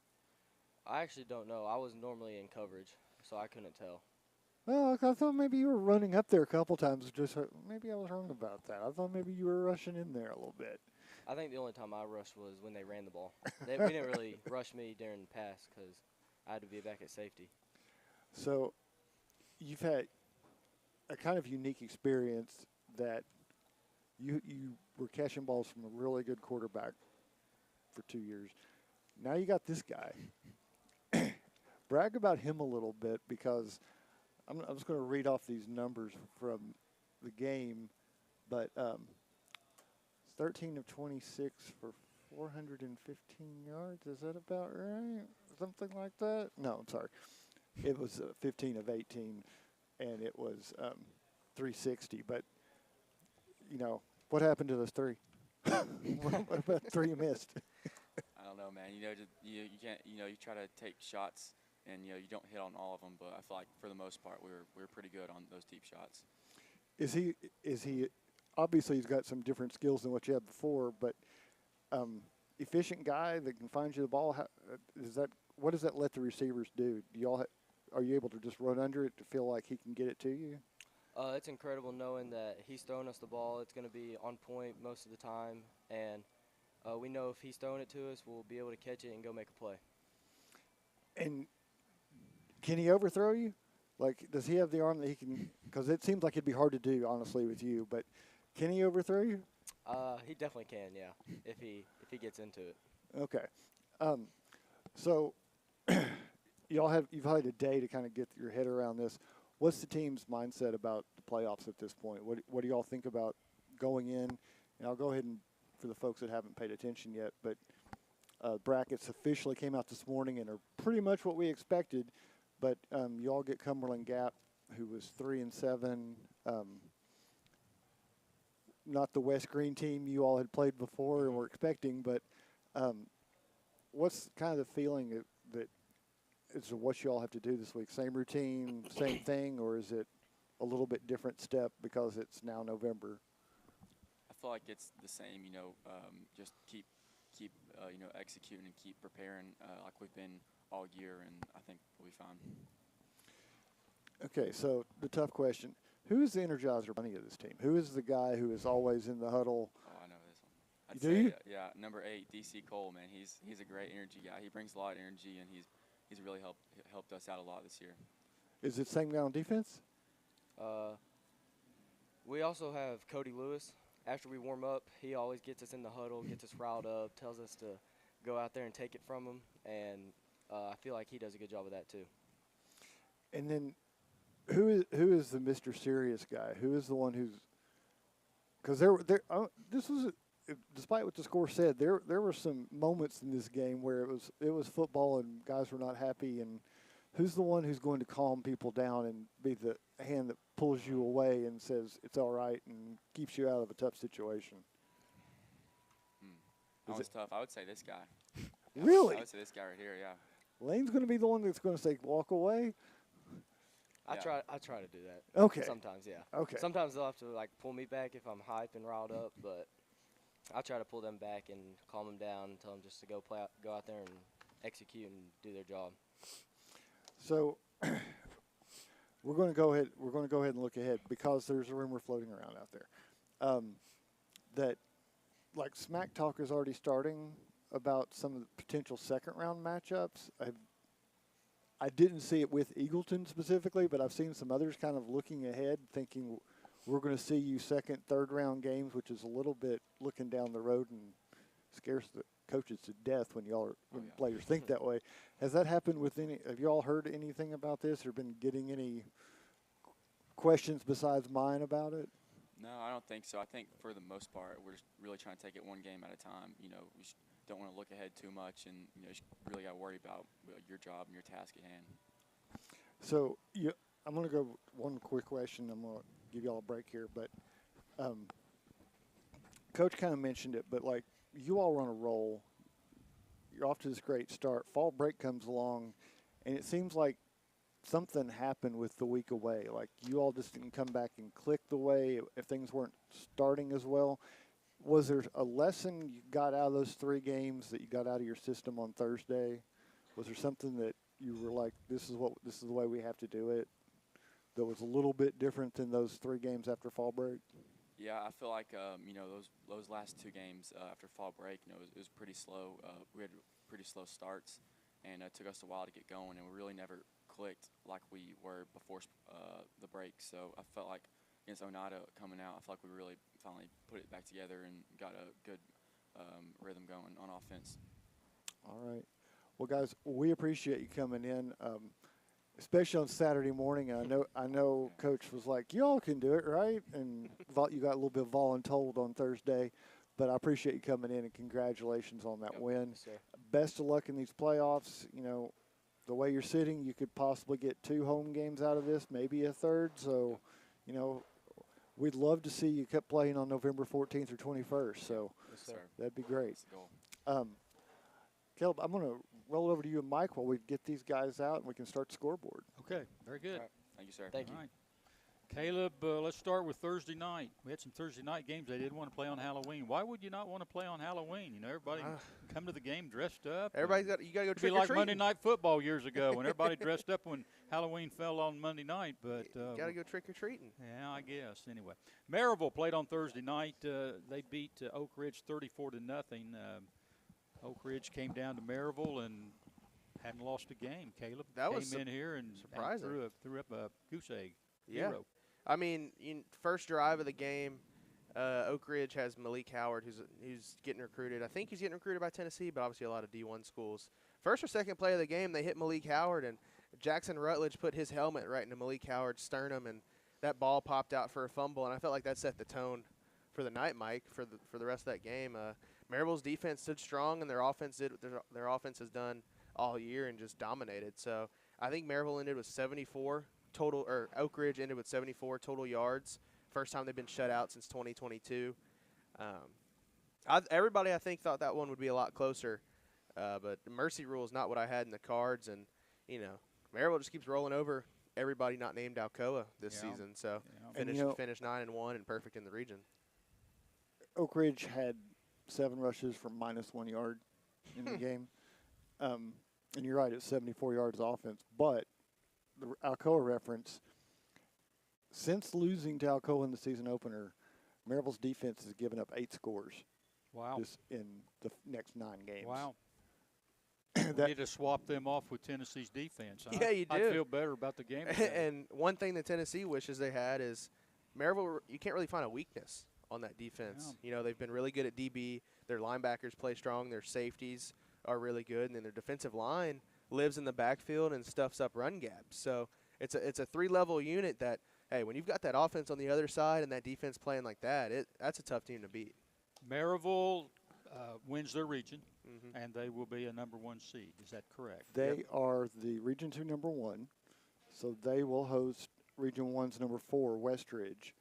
I actually don't know. I was normally in coverage, so I couldn't tell. Well, I thought maybe you were running up there a couple times. Maybe I was wrong about that. I thought maybe you were rushing in there a little bit. I think the only time I rushed was when they ran the ball. We didn't really rush me during the pass because I had to be back at safety. So you've had a kind of unique experience that you were catching balls from a really good quarterback for 2 years. Now you got this guy. Brag about him a little bit, because I'm just going to read off these numbers from the game, but 13 of 26 for 415 yards. Is that about right? Something like that? No, I'm sorry. It was 15 of 18, and it was 360. But, what happened to those 3? What about 3 you missed? I don't know, man. You can't. You try to take shots, and you don't hit on all of them. But I feel like for the most part, we were pretty good on those deep shots. Is he? Obviously, he's got some different skills than what you had before, but efficient guy that can find you the ball. What does that let the receivers do? Are you able to just run under it to feel like he can get it to you? It's incredible knowing that he's throwing us the ball. It's going to be on point most of the time, and we know if he's throwing it to us, we'll be able to catch it and go make a play. And can he overthrow you? Like, does he have the arm that he can? Because it seems like it'd be hard to do, honestly, with you. But can he overthrow you? He definitely can, yeah, if he gets into it. Okay. So you've had a day to kind of get your head around this. What's the team's mindset about the playoffs at this point? What do y'all think about going in? And I'll go ahead and, for the folks that haven't paid attention yet, but brackets officially came out this morning and are pretty much what we expected. But you all get Cumberland Gap, who was 3-7. Not the West Green team you all had played before and were expecting, but what's kind of the feeling that is what you all have to do this week? Same routine, same thing, or is it a little bit different step because it's now November? I feel like it's the same. Just keep executing and keep preparing like we've been all year, and I think we'll be fine. Okay, so the tough question: who is the energizer bunny of this team? Who is the guy who is always in the huddle? Oh, I know this one. Do you? Yeah, number 8, DC Cole. Man, he's a great energy guy. He brings a lot of energy, and he's really helped us out a lot this year. Is it the same guy on defense? We also have Cody Lewis. After we warm up, he always gets us in the huddle, gets us riled up, tells us to go out there and take it from him, and I feel like he does a good job of that too. And then, who is the Mr. Serious guy? Who is the one who's? Because this was, despite what the score said, there were some moments in this game where it was football and guys were not happy. And who's the one who's going to calm people down and be the hand that pulls you away and says it's all right and keeps you out of a tough situation? That was tough. I would say this guy. Really? I would say this guy right here. Yeah. Lane's going to be the one that's going to say walk away. I try to do that. Okay. Sometimes, yeah. Okay. Sometimes they'll have to pull me back if I'm hype and riled up, but I try to pull them back and calm them down and tell them just to go out there and execute and do their job. So we're going to go ahead. We're going to go ahead and look ahead because there's a rumor floating around out there that smack talk is already starting about some of the potential second-round matchups. I didn't see it with Eagleton specifically, but I've seen some others kind of looking ahead, thinking we're going to see you second, third-round games, which is a little bit looking down the road and scares the coaches to death when players think that way. Has that happened with any? Have you all heard anything about this or been getting any questions besides mine about it? No, I don't think so. I think for the most part, we're just really trying to take it one game at a time. We don't want to look ahead too much, and just really got to worry about your job and your task at hand. So I'm going to go one quick question. I'm going to give you all a break here, but Coach kind of mentioned it, but you all run a roll. You're off to this great start. Fall break comes along, and it seems like something happened with the week away. You all just didn't come back and click the way if things weren't starting as well. Was there a lesson you got out of those 3 games that you got out of your system on Thursday? Was there something that you were like, this is the way we have to do it, that was a little bit different than those 3 games after fall break? Yeah, I feel like those last 2 games after fall break, it was pretty slow. We had pretty slow starts, and it took us a while to get going, and we really never clicked like we were before the break. So I felt like against Oneida coming out, I felt like we really finally put it back together and got a good rhythm going on offense. All right. Well, guys, we appreciate you coming in, especially on Saturday morning. I know Coach was like, y'all can do it, right? And you got a little bit of voluntold on Thursday. But I appreciate you coming in, and congratulations on that win. Yes, sir. Best of luck in these playoffs. The way you're sitting, you could possibly get 2 home games out of this, maybe a third. So, we'd love to see you keep playing on November 14th or 21st. So Yes, sir. that'd be great. That's the goal. Caleb, I'm going to roll over to you and Mike while we get these guys out and we can start the scoreboard. Okay, very good. All right. Thank you, sir. Thank you. All right. Caleb, let's start with Thursday night. We had some Thursday night games they didn't want to play on Halloween. Why would you not want to play on Halloween? Everybody come to the game dressed up. You got to go trick or treating. It'd be like Monday Night Football years ago when everybody dressed up when Halloween fell on Monday night. But you got to go trick or treating. Yeah, I guess. Anyway, Maryville played on Thursday night. They beat Oak Ridge 34-0. Oak Ridge came down to Maryville and hadn't lost a game. Caleb came in here and threw up a goose egg. Yeah. Hero. I mean, first drive of the game, Oak Ridge has Malik Howard, who's getting recruited. I think he's getting recruited by Tennessee, but obviously a lot of D1 schools. First or second play of the game, they hit Malik Howard, and Jackson Rutledge put his helmet right into Malik Howard's sternum, and that ball popped out for a fumble. And I felt like that set the tone for the night, Mike, for the rest of that game. Maryville's defense stood strong, and their offense did what their offense has done all year and just dominated. So I think Maryville ended with 74 total, or Oak Ridge ended with 74 total yards. First time they've been shut out since 2022. Everybody, I think, thought that one would be a lot closer, but the mercy rule is not what I had in the cards. And, Maryville just keeps rolling over everybody not named Alcoa this season. So finished 9-1 and perfect in the region. Oak Ridge had 7 rushes for -1 yard in the game. And you're right, it's 74 yards offense. But the Alcoa reference, since losing to Alcoa in the season opener, Maryville's defense has given up 8 scores. Wow. Just in the next 9 games. Wow. We need to swap them off with Tennessee's defense. Yeah, you do. I feel better about the game. And one thing that Tennessee wishes they had is Maryville, you can't really find a weakness on that defense. Yeah. You know, they've been really good at DB. Their linebackers play strong. Their safeties are really good. And then their defensive line lives in the backfield and stuffs up run gaps. So it's a 3-level unit that, hey, when you've got that offense on the other side and that defense playing like that, that's a tough team to beat. Maryville wins their region, and they will be a #1 seed. Is that correct? They are the Region 2 #1, so they will host Region 1's #4, Westridge,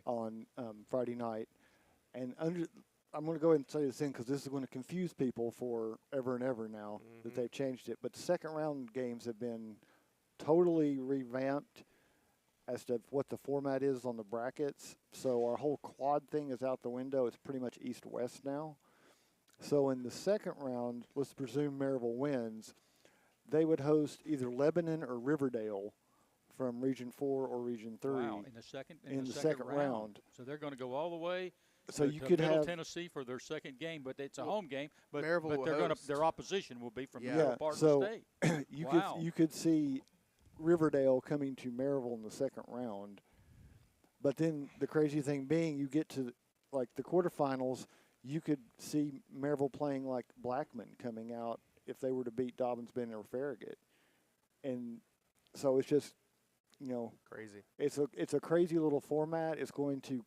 on Friday night. And I'm going to go ahead and say this in because this is going to confuse people for ever and ever now that they've changed it. But the second-round games have been totally revamped as to what the format is on the brackets. So our whole quad thing is out the window. It's pretty much east-west now. So in the second round, let's presume Maryville wins, they would host either Lebanon or Riverdale from Region 4 or Region 3. Wow, in the second round. So they're going to go all the way so to you could Middle have Tennessee for their second game, but it's a home game. But Maryville they're host. their opposition will be from the yeah, middle part so of the state. you could see Riverdale coming to Maryville in the second round. But then the crazy thing being, you get to like the quarterfinals, you could see Maryville playing like Blackman coming out if they were to beat Dobbins, Bend, or Farragut. And so it's just, crazy. It's a crazy little format. It's going to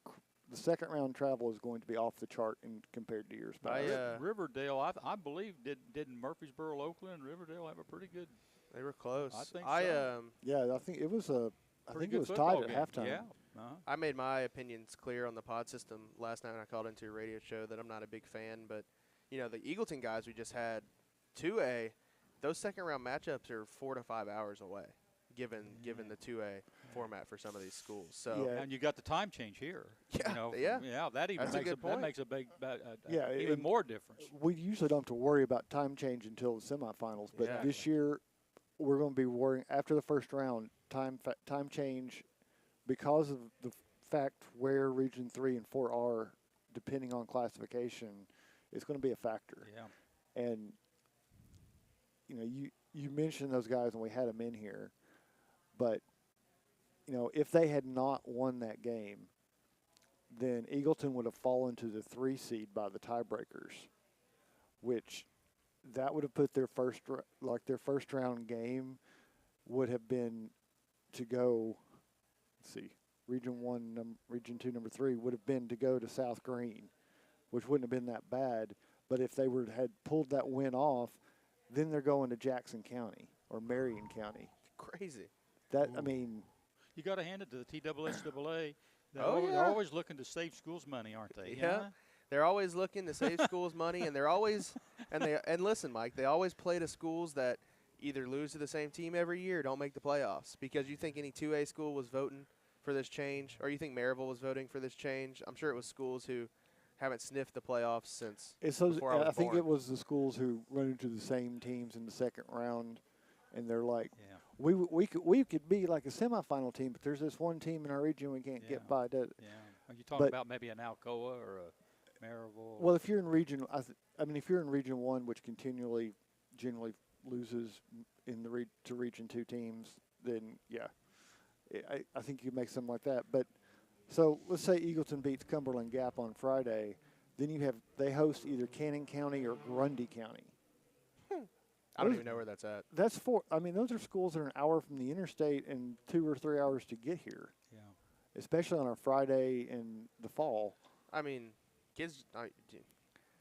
the second round travel is going to be off the chart compared to years past. Riverdale, I believe, didn't Murfreesboro, Oakland, and Riverdale have a pretty good? They were close. I think so. Yeah, I think it was tied at halftime. Yeah. I made my opinions clear on the pod system last night when I called into a radio show that I'm not a big fan. But, the Eagleton guys we just had 2A, those second-round matchups are 4 to 5 hours away, given the 2A format for some of these schools. So and you got the time change here. Yeah, That even makes a big even more difference. We usually don't have to worry about time change until the semifinals, but this year we're going to be worrying after the first round time change because of the fact where Region 3 and 4 are, depending on classification, it's going to be a factor. Yeah. And you mentioned those guys and we had them in here, but if they had not won that game, then Eagleton would have fallen to the 3 seed by the tiebreakers, which that would have put their first round game would have been to go. Let's see, Region 1, Region 2, number 3 would have been to go to South Green, which wouldn't have been that bad. But if they had pulled that win off, then they're going to Jackson County or Marion County. Crazy. You got to hand it to the TSSAA. They're always looking to save schools money, aren't they? Yeah. They're always looking to save schools money, and they're always and listen, Mike, they always play to schools that either lose to the same team every year or don't make the playoffs. Because you think any 2A school was voting for this change, or you think Maryville was voting for this change? I'm sure it was schools who haven't sniffed the playoffs since before I was born. I think it was the schools who run into the same teams in the second round, and they're like, we could be like a semifinal team, but there's this one team in our region we can't get by. Yeah. Are you talking about maybe an Alcoa or a Maryville? Well, if you're in Region, if you're in Region 1, which generally loses to Region 2 teams, then I think you make something like that. But so let's say Eagleton beats Cumberland Gap on Friday, then they host either Cannon County or Grundy County. I don't even know where that's at. That's those are schools that are an hour from the interstate and 2 or 3 hours to get here. Yeah. Especially on a Friday in the fall. Kids,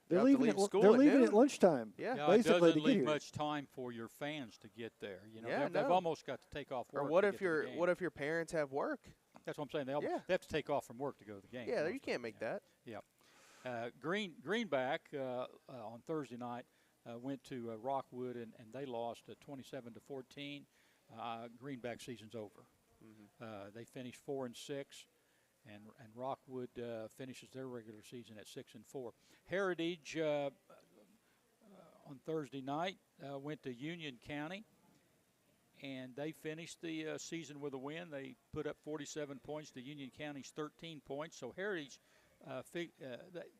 they're leaving at lunchtime. Yeah. Yeah, basically it doesn't to get leave here. much time for your fans to get there. They've no. almost got to take off work. Or what to if get to the game. what if your parents have work? That's what I'm saying. They have to take off from work to go to the game. Yeah, you can't make that. Yeah. Greenback on Thursday night went to Rockwood and they lost 27-14. Greenback season's over. They finished 4-6, and Rockwood finishes their regular season at 6-4. Heritage on Thursday night went to Union County, and they finished the season with a win. They put up 47 points to Union County's 13 points. So Heritage,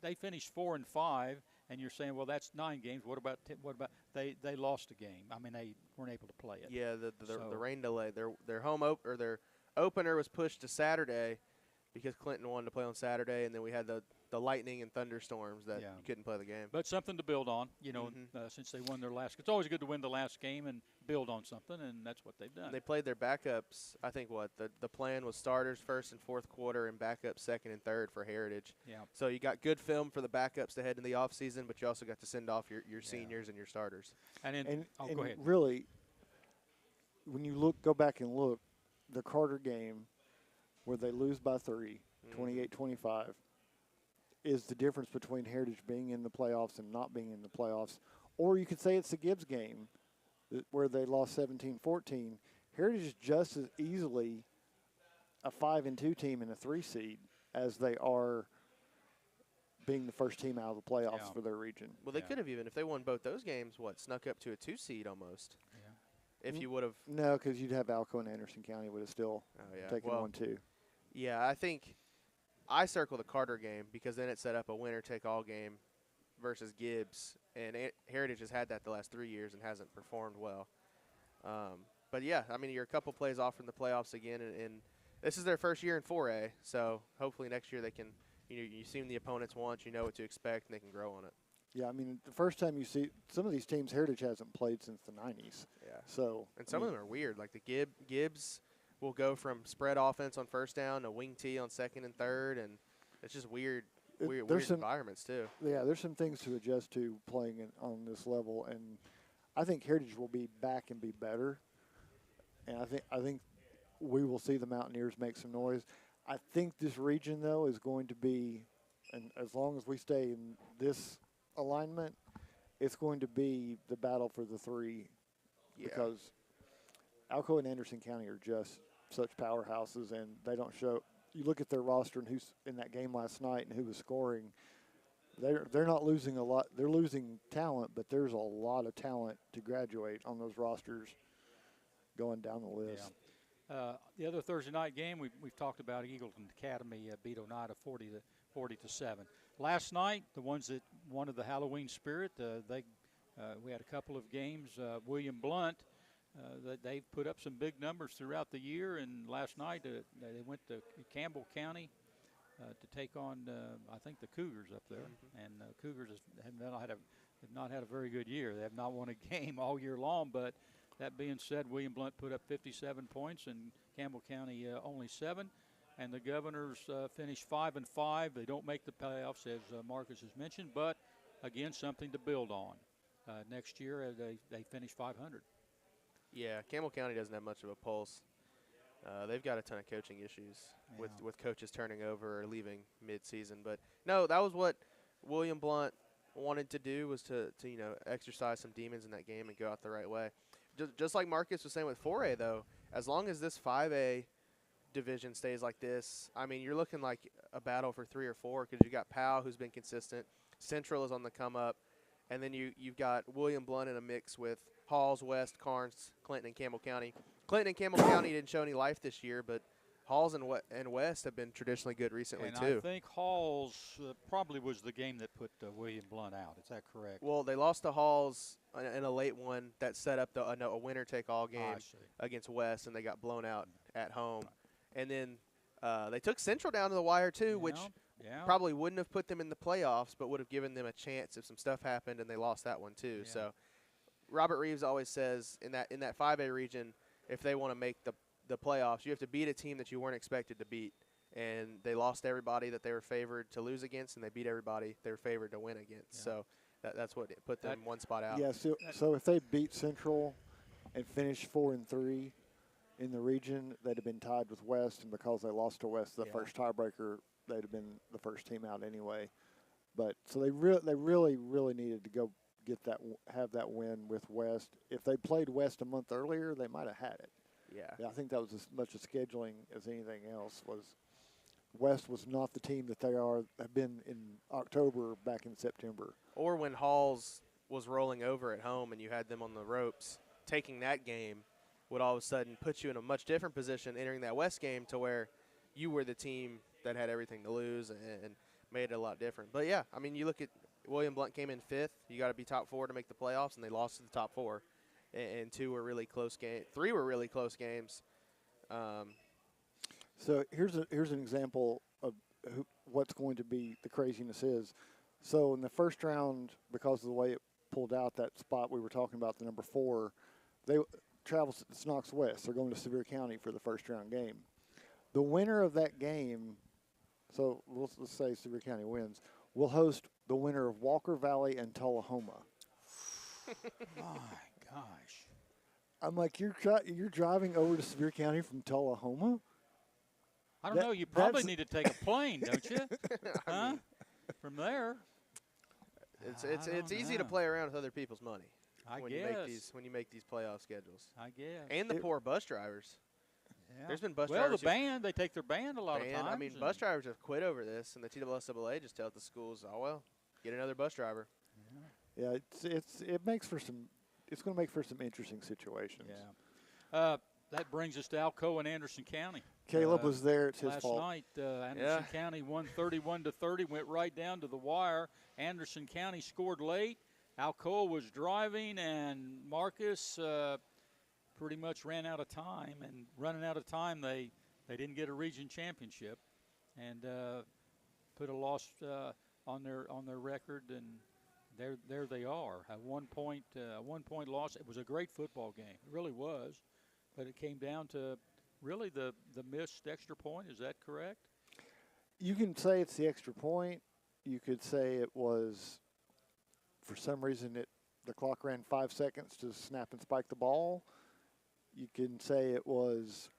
they finished 4-5, and you're saying, well, that's 9 games. What about they lost a game? I mean, they weren't able to play it. Yeah, the rain delay. Their their opener was pushed to Saturday because Clinton wanted to play on Saturday, and then we had the lightning and thunderstorms that you couldn't play the game. But something to build on, since they won their last. It's always good to win the last game and build on something, and that's what they've done. They played their backups. I think the plan was starters first and fourth quarter and backups second and third for Heritage. Yeah. So you got good film for the backups to head in the offseason, but you also got to send off your seniors and your starters. And go ahead. Really, when you go back and look, the Carter game where they lose by 3, 28-25, is the difference between Heritage being in the playoffs and not being in the playoffs. Or you could say it's the Gibbs game where they lost 17-14. Heritage is just as easily a 5-2 team and a 3 seed as they are being the first team out of the playoffs for their region. Well, they could have even, if they won both those games, snuck up to a 2 seed almost. Yeah. If you would have. No, because you'd have Alco and Anderson County would have still taken 1-2. Yeah, I think I circle the Carter game because then it set up a winner-take-all game versus Gibbs, and Heritage has had that the last 3 years and hasn't performed well. But, yeah, I mean, you're a couple plays off from the playoffs again, and this is their first year in 4A, so hopefully next year they can – you've seen the opponents once, you know what to expect, and they can grow on it. Yeah, I mean, the first time you see some of these teams, Heritage hasn't played since the 90s. Yeah. So and some of them are weird. Like the Gibbs will go from spread offense on first down to wing T on second and third, and it's just weird environments too. Yeah, there's some things to adjust to playing on this level, and I think Heritage will be back and be better. And I think we will see the Mountaineers make some noise. I think this region, though, is going to be, and as long as we stay in this alignment, it's going to be the battle for the 3 because Alco and Anderson County are just such powerhouses, and they don't show. You look at their roster and who's in that game last night and who was scoring. They're not losing a lot. They're losing talent, but there's a lot of talent to graduate on those rosters going down the list. Yeah. The other Thursday night game we've talked about, Eagleton Academy beat Oneida 40-7. Last night, the ones that wanted the Halloween spirit, we had a couple of games. William Blunt, they've put up some big numbers throughout the year, and last night they went to Campbell County to take on, I think, the Cougars up there. And Cougars have not had a very good year. They have not won a game all year long, but that being said, William Blunt put up 57 points and Campbell County only 7. And the Governors finish 5-5. They don't make the playoffs, as Marcus has mentioned, but again, something to build on. Next year, they finish 500. Yeah, Campbell County doesn't have much of a pulse. They've got a ton of coaching issues with coaches turning over or leaving mid-season. But no, that was what William Blunt wanted to do, was to exercise some demons in that game and go out the right way. Just like Marcus was saying with 4A, though, as long as this 5A division stays like this, I mean, you're looking like a battle for 3 or 4 because you got Powell, who's been consistent. Central is on the come up. And then you've got William Blunt in a mix with Halls, West, Carnes, Clinton, and Campbell County. Clinton and Campbell County didn't show any life this year, but Halls and West have been traditionally good recently, too. I think Halls probably was the game that put William Blunt out. Is that correct? Well, they lost to Halls in a late one that set up a winner-take-all game against West, and they got blown out at home. And then they took Central down to the wire, too, which probably wouldn't have put them in the playoffs, but would have given them a chance if some stuff happened, and they lost that one, too. Yeah. So Robert Reeves always says in that 5A region, if they want to make the playoffs, you have to beat a team that you weren't expected to beat. And they lost everybody that they were favored to lose against, and they beat everybody they were favored to win against. Yeah. So that's what put them one spot out. Yeah, so if they beat Central and finish 4-3 in the region, they'd have been tied with West, and because they lost to West the first tiebreaker, they'd have been the first team out anyway. But so they really needed to go have that win with West. If they played West a month earlier, they might have had it. Yeah, I think that was as much a scheduling as anything else. Was West was not the team that they have been in October back in September. Or when Halls was rolling over at home and you had them on the ropes, taking that game would all of a sudden put you in a much different position entering that West game to where you were the team that had everything to lose and made it a lot different. But, yeah, I mean, you look at William Blount came in 5th. You got to be top 4 to make the playoffs, and they lost to the top 4. And 2 were really close games. 3 were really close games. So here's an example of what's going to be the craziness is. So in the first round, because of the way it pulled out, that spot we were talking about, the number 4, they travel to Snox West. They're going to Sevier County for the first round game. The winner of that game, so let's say Sevier County wins, will host the winner of Walker Valley and Tullahoma. My gosh. I'm like, you're driving over to Sevier County from Tullahoma? I don't know. You probably need to take a plane, don't you? Huh? From there. It's easy to play around with other people's money. When you make these playoff schedules. I guess. And the poor bus drivers. Yeah. There's been bus drivers. Well, the band, they take their band a lot of times. I mean, bus drivers have quit over this, and the TSSAA just tells the schools, oh, well, get another bus driver. Yeah, it makes for some – it's going to make for some interesting situations. Yeah. That brings us to Alcoa and Anderson County. Caleb was there. It's his fault. Last night, Anderson County won 31-30, went right down to the wire. Anderson County scored late. Alcoa was driving, and Marcus pretty much ran out of time. And running out of time, they didn't get a region championship, and put a loss on their record. And there they are. A 1 point loss. It was a great football game. It really was. But it came down to really the missed extra point. Is that correct? You can say it's the extra point. You could say it was, for some reason, the clock ran 5 seconds to snap and spike the ball. You can say it was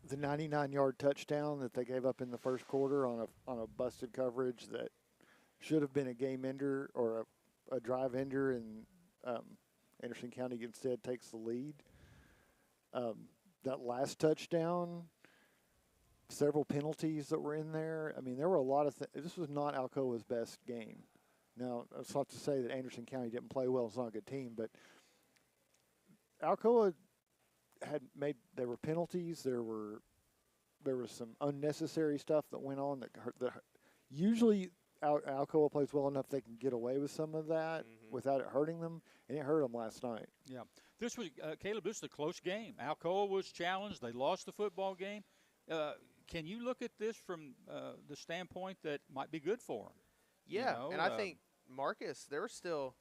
the 99-yard touchdown that they gave up in the first quarter on a busted coverage that should have been a game ender or a drive ender, and Anderson County instead takes the lead. That last touchdown, several penalties that were in there. I mean, there were a lot of things. This was not Alcoa's best game. Now, that's not to say that Anderson County didn't play well. It's not a good team, but Alcoa there were penalties. There was some unnecessary stuff that went on that hurt. Usually Alcoa plays well enough they can get away with some of that without it hurting them, and it hurt them last night. Yeah. This was, Caleb, this was a close game. Alcoa was challenged. They lost the football game. Can you look at this from the standpoint that might be good for them? Yeah, and I think Marcus, there were still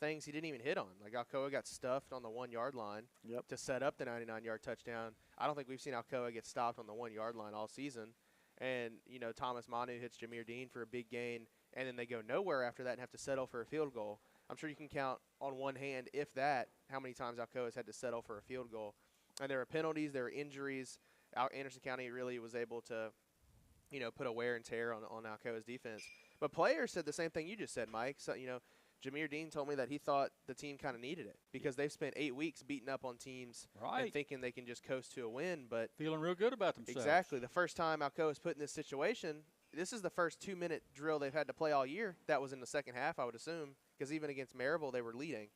things he didn't even hit on. Like Alcoa got stuffed on the 1-yard line to set up the 99-yard touchdown. I don't think we've seen Alcoa get stopped on the 1-yard line all season. And, Thomas Manu hits Jameer Dean for a big gain, and then they go nowhere after that and have to settle for a field goal. I'm sure you can count on one hand, if that, how many times Alcoa has had to settle for a field goal. And there are penalties, there are injuries. Anderson County really was able to, put a wear and tear on Alcoa's defense. But players said the same thing you just said, Mike. So, Jameer Dean told me that he thought the team kind of needed it because they've spent 8 weeks beating up on teams and thinking they can just coast to a win. But feeling real good about themselves. Exactly. The first time Alcoa was put in this situation, this is the first 2-minute drill they've had to play all year. That was in the second half, I would assume, because even against Maryville, they were leading.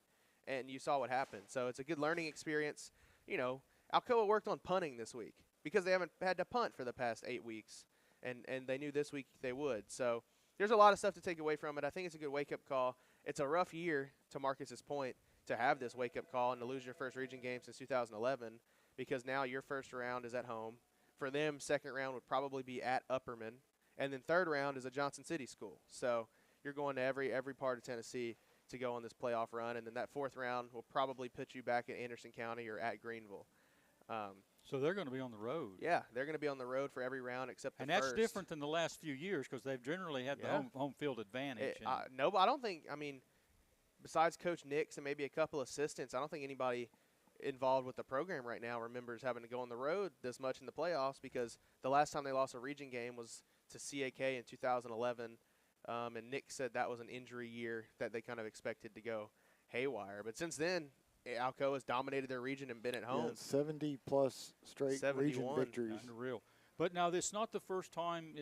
And you saw what happened. So it's a good learning experience. Alcoa worked on punting this week because they haven't had to punt for the past 8 weeks. And they knew this week they would. So there's a lot of stuff to take away from it. I think it's a good wake-up call. It's a rough year, to Marcus's point, to have this wake-up call and to lose your first region game since 2011 because now your first round is at home. For them, second round would probably be at Upperman. And then third round is a Johnson City school. So you're going to every part of Tennessee to go on this playoff run. And then that fourth round will probably put you back at Anderson County or at Greenville. So they're going to be on the road. Yeah, they're going to be on the road for every round except the first. And that's different than the last few years because they've generally had the home field advantage. No, I don't think – I mean, besides Coach Nix and maybe a couple assistants, I don't think anybody involved with the program right now remembers having to go on the road this much in the playoffs because the last time they lost a region game was to CAK in 2011, and Nick said that was an injury year that they kind of expected to go haywire. But since then – Alcoa has dominated their region and been at home. 70-plus straight 71. region victories. Unreal. But now this is not the first time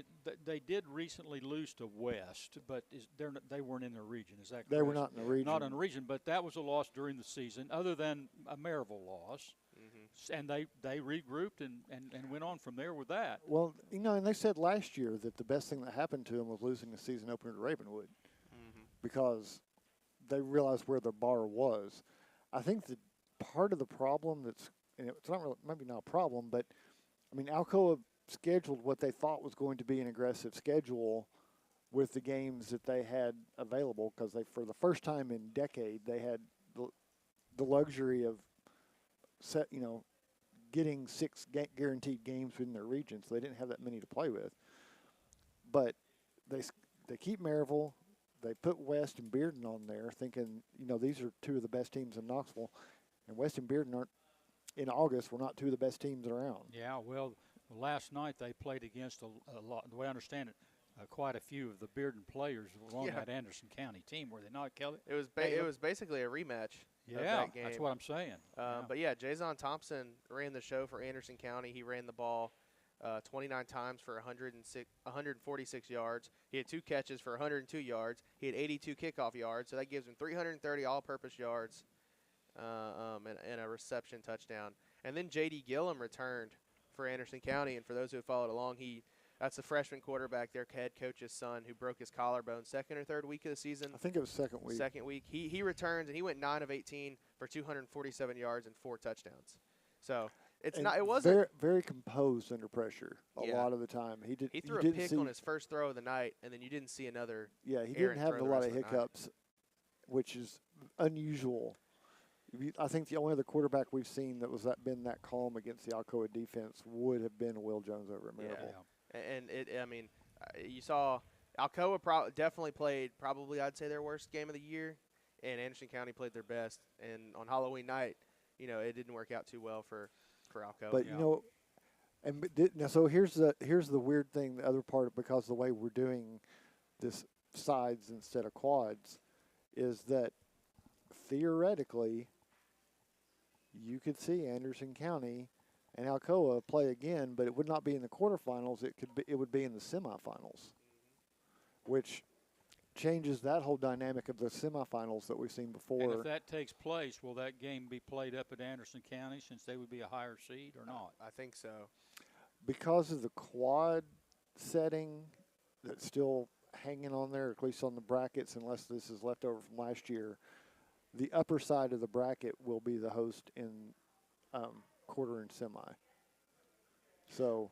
they did recently lose to West, but they weren't in their region. Is that correct? They were not in the region. Not in the region, but that was a loss during the season, other than a Maryville loss. And they regrouped and went on from there with that. Well, and they said last year that the best thing that happened to them was losing the season opener to Ravenwood because they realized where their bar was. I think that part of the problem it's not really, maybe not a problem, but I mean, Alcoa scheduled what they thought was going to be an aggressive schedule with the games that they had available because for the first time in a decade, they had the luxury of getting 6 guaranteed games within their region, so they didn't have that many to play with. But they keep Maryville. They put West and Bearden on there, thinking these are 2 of the best teams in Knoxville, and West and Bearden aren't. In August, were not 2 of the best teams around. Yeah, well, last night they played against a lot. The way I understand it, quite a few of the Bearden players were on that Anderson County team, were they not, Kelly? It was basically a rematch. Yeah, of that game. That's what I'm saying. But yeah, Jason Thompson ran the show for Anderson County. He ran the ball 29 times for 146 yards. He had 2 catches for 102 yards. He had 82 kickoff yards, so that gives him 330 all-purpose yards. And a reception touchdown. And then J.D. Gillum returned for Anderson County, and for those who have followed along, that's the freshman quarterback, their head coach's son, who broke his collarbone 2nd or 3rd week of the season. I think it was 2nd week. 2nd week. He returns, and he went 9 of 18 for 247 yards and 4 touchdowns. So it wasn't very, very composed under pressure a lot of the time. He threw a pick on his first throw of the night, and then you didn't see another. Yeah, he didn't have a lot of hiccups, which is unusual. I think the only other quarterback we've seen that been that calm against the Alcoa defense would have been Will Jones over at Maryville. Yeah. And you saw Alcoa definitely played probably I'd say their worst game of the year, and Anderson County played their best. And on Halloween night, it didn't work out too well for Alcoa. But so here's the weird thing. The other part, because of the way we're doing this sides instead of quads, is that theoretically, you could see Anderson County and Alcoa play again, but it would not be in the quarterfinals. It would be in the semifinals, which changes that whole dynamic of the semifinals that we've seen before. And if that takes place, will that game be played up at Anderson County since they would be a higher seed or not? I think so. Because of the quad setting that's still hanging on there, at least on the brackets, unless this is left over from last year, the upper side of the bracket will be the host in quarter and semi. So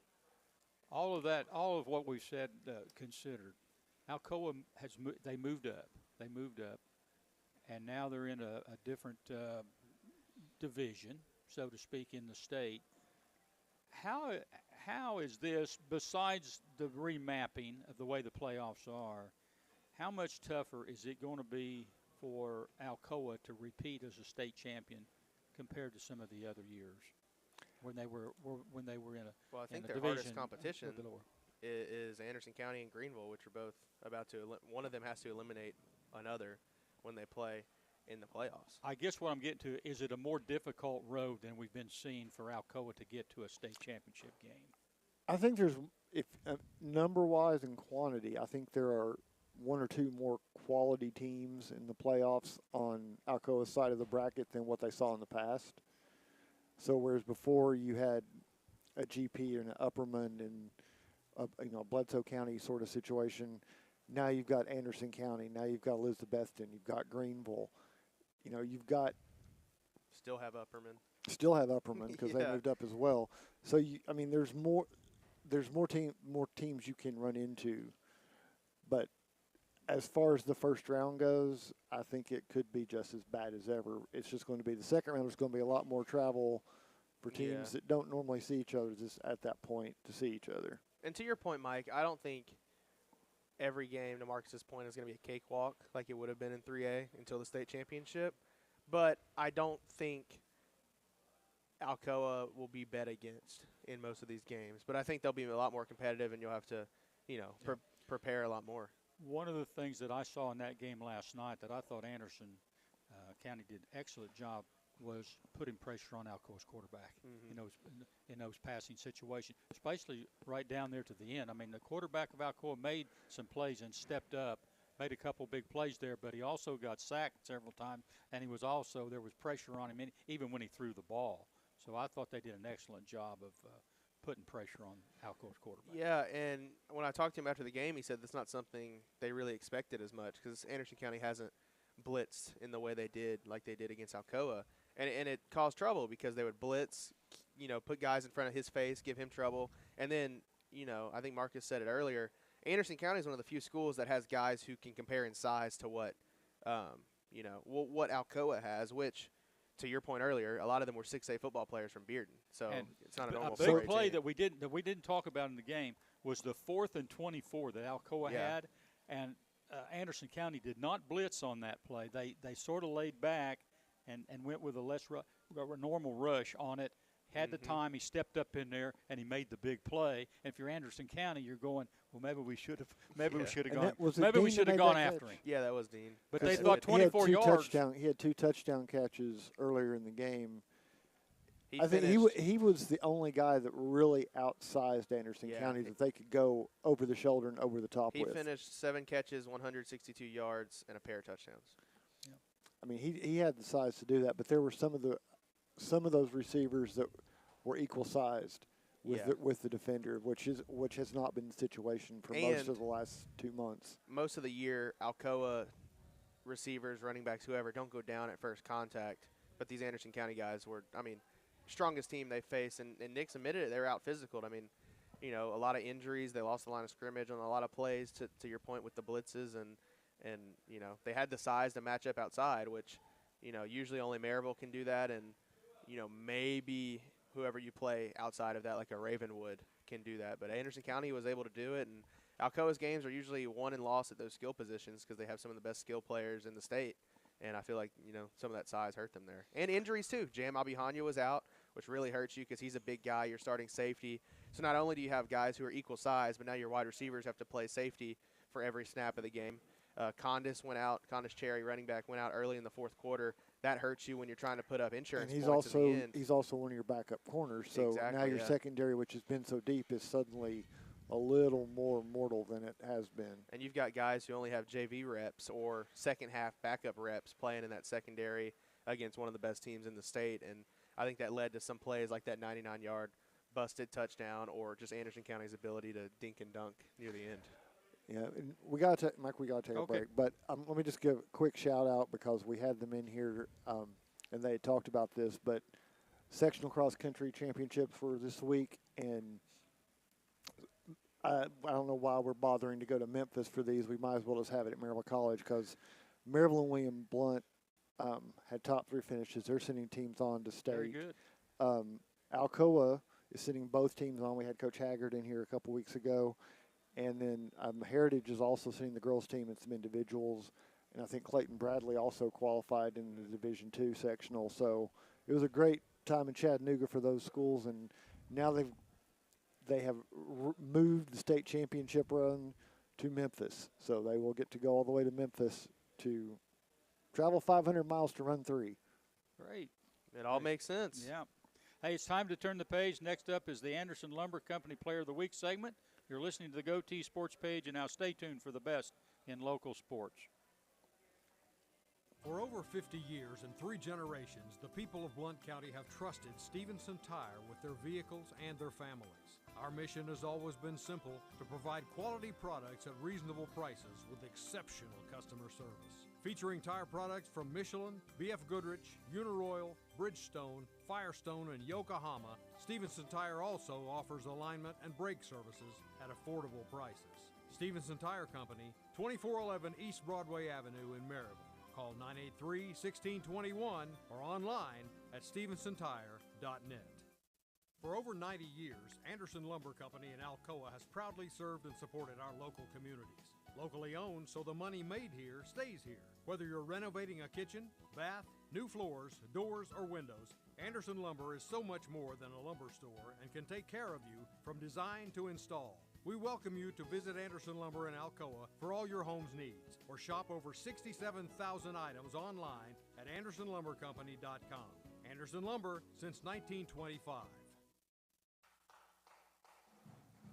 all of what we've said considered, Alcoa they moved up. They moved up, and now they're in a different division, so to speak, in the state. How is this, besides the remapping of the way the playoffs are, how much tougher is it going to be for Alcoa to repeat as a state champion compared to some of the other years when they were in a Well, I think their division hardest competition is Anderson County and Greenville, which are both about to one of them has to eliminate another when they play in the playoffs. I guess what I'm getting to, is it a more difficult road than we've been seeing for Alcoa to get to a state championship game? I think there's, if number-wise and quantity, I think there are 1 or 2 more quality teams in the playoffs on Alcoa's side of the bracket than what they saw in the past. So whereas before you had a GP and an Upperman and a Bledsoe County sort of situation, now you've got Anderson County, now you've got Elizabethton, you've got Greenville, you've got still have Upperman because they moved up as well. So there's more teams you can run into, but as far as the first round goes, I think it could be just as bad as ever. It's just going to be the second round. There's going to be a lot more travel for teams that don't normally see each other just at that point to see each other. And to your point, Mike, I don't think every game, to Marcus's point, is going to be a cakewalk like it would have been in 3A until the state championship. But I don't think Alcoa will be bet against in most of these games. But I think they'll be a lot more competitive, and you'll have to, prepare a lot more. One of the things that I saw in that game last night that I thought Anderson County did an excellent job was putting pressure on Alcoa's quarterback in those passing situations, especially right down there to the end. I mean, the quarterback of Alcoa made some plays and stepped up, made a couple big plays there, but he also got sacked several times, and there was pressure on him even when he threw the ball. So I thought they did an excellent job of putting pressure on Alcoa's quarterback. Yeah, and when I talked to him after the game, he said that's not something they really expected as much because Anderson County hasn't blitzed in the way they did against Alcoa. And it caused trouble because they would blitz, put guys in front of his face, give him trouble. And then, I think Marcus said it earlier, Anderson County is one of the few schools that has guys who can compare in size to what Alcoa has, which, to your point earlier, a lot of them were 6A football players from Bearden. So it's not a normal A big play that we didn't talk about in the game was the 4th and 24 that Alcoa had, and Anderson County did not blitz on that play. They sort of laid back and went with a normal rush on it. Had the time, he stepped up in there, and he made the big play. And if you're Anderson County, you're going, well, maybe we should have gone after him. Yeah, that was Dean. But they thought 24 yards. He had 2 touchdown catches earlier in the game. I think he was the only guy that really outsized Anderson County that they could go over the shoulder and over the top with. He finished 7 catches, 162 yards, and a pair of touchdowns. Yeah. I mean, he had the size to do that, but there were some of those receivers that were equal sized with the defender, which has not been the situation for most of the last 2 months. Most of the year, Alcoa receivers, running backs, whoever, don't go down at first contact, but these Anderson County guys were, strongest team they faced, and Nick's admitted it. They were out physical. A lot of injuries. They lost the line of scrimmage on a lot of plays. To your point with the blitzes, and they had the size to match up outside, which usually only Maryville can do that, and maybe whoever you play outside of that, like a Ravenwood, can do that. But Anderson County was able to do it, and Alcoa's games are usually won and lost at those skill positions because they have some of the best skill players in the state. And I feel like, some of that size hurt them there. And injuries, too. Jam Abihanya was out, which really hurts you because he's a big guy. You're starting safety. So not only do you have guys who are equal size, but now your wide receivers have to play safety for every snap of the game. Condis went out. Condis Cherry, running back, went out early in the 4th quarter. That hurts you when you're trying to put up insurance points at the end. He's also one of your backup corners. So now your secondary, which has been so deep, is suddenly a little more mortal than it has been. And you've got guys who only have JV reps or second-half backup reps playing in that secondary against one of the best teams in the state. And I think that led to some plays like that 99-yard busted touchdown or just Anderson County's ability to dink and dunk near the end. Yeah, and Mike, we got to take a break. But let me just give a quick shout-out because we had them in here, and they had talked about this. But sectional cross-country championships were this week, and I don't know why we're bothering to go to Memphis for these. We might as well just have it at Maryville College because Maryville and William Blount had top 3 finishes. They're sending teams on to state. Very good. Alcoa is sending both teams on. We had Coach Haggard in here a couple weeks ago. And then Heritage is also sending the girls' team and some individuals. And I think Clayton Bradley also qualified in the Division II sectional. So it was a great time in Chattanooga for those schools. And now they have moved the state championship run to Memphis. So they will get to go all the way to Memphis to travel 500 miles to run 3. Great. It all makes sense. Yeah. Hey, it's time to turn the page. Next up is the Anderson Lumber Company Player of the Week segment. You're listening to the GoTeez Sports page, and now stay tuned for the best in local sports. For over 50 years and 3 generations, the people of Blount County have trusted Stevenson Tire with their vehicles and their families. Our mission has always been simple: to provide quality products at reasonable prices with exceptional customer service. Featuring tire products from Michelin, BF Goodrich, Uniroyal, Bridgestone, Firestone, and Yokohama, Stevenson Tire also offers alignment and brake services at affordable prices. Stevenson Tire Company, 2411 East Broadway Avenue in Maryville. Call 983-1621 or online at stevensonTire.net. For over 90 years, Anderson Lumber Company in Alcoa has proudly served and supported our local communities. Locally owned, so the money made here stays here. Whether you're renovating a kitchen, bath, new floors, doors, or windows, Anderson Lumber is so much more than a lumber store and can take care of you from design to install. We welcome you to visit Anderson Lumber in Alcoa for all your home's needs, or shop over 67,000 items online at AndersonLumberCompany.com. Anderson Lumber since 1925.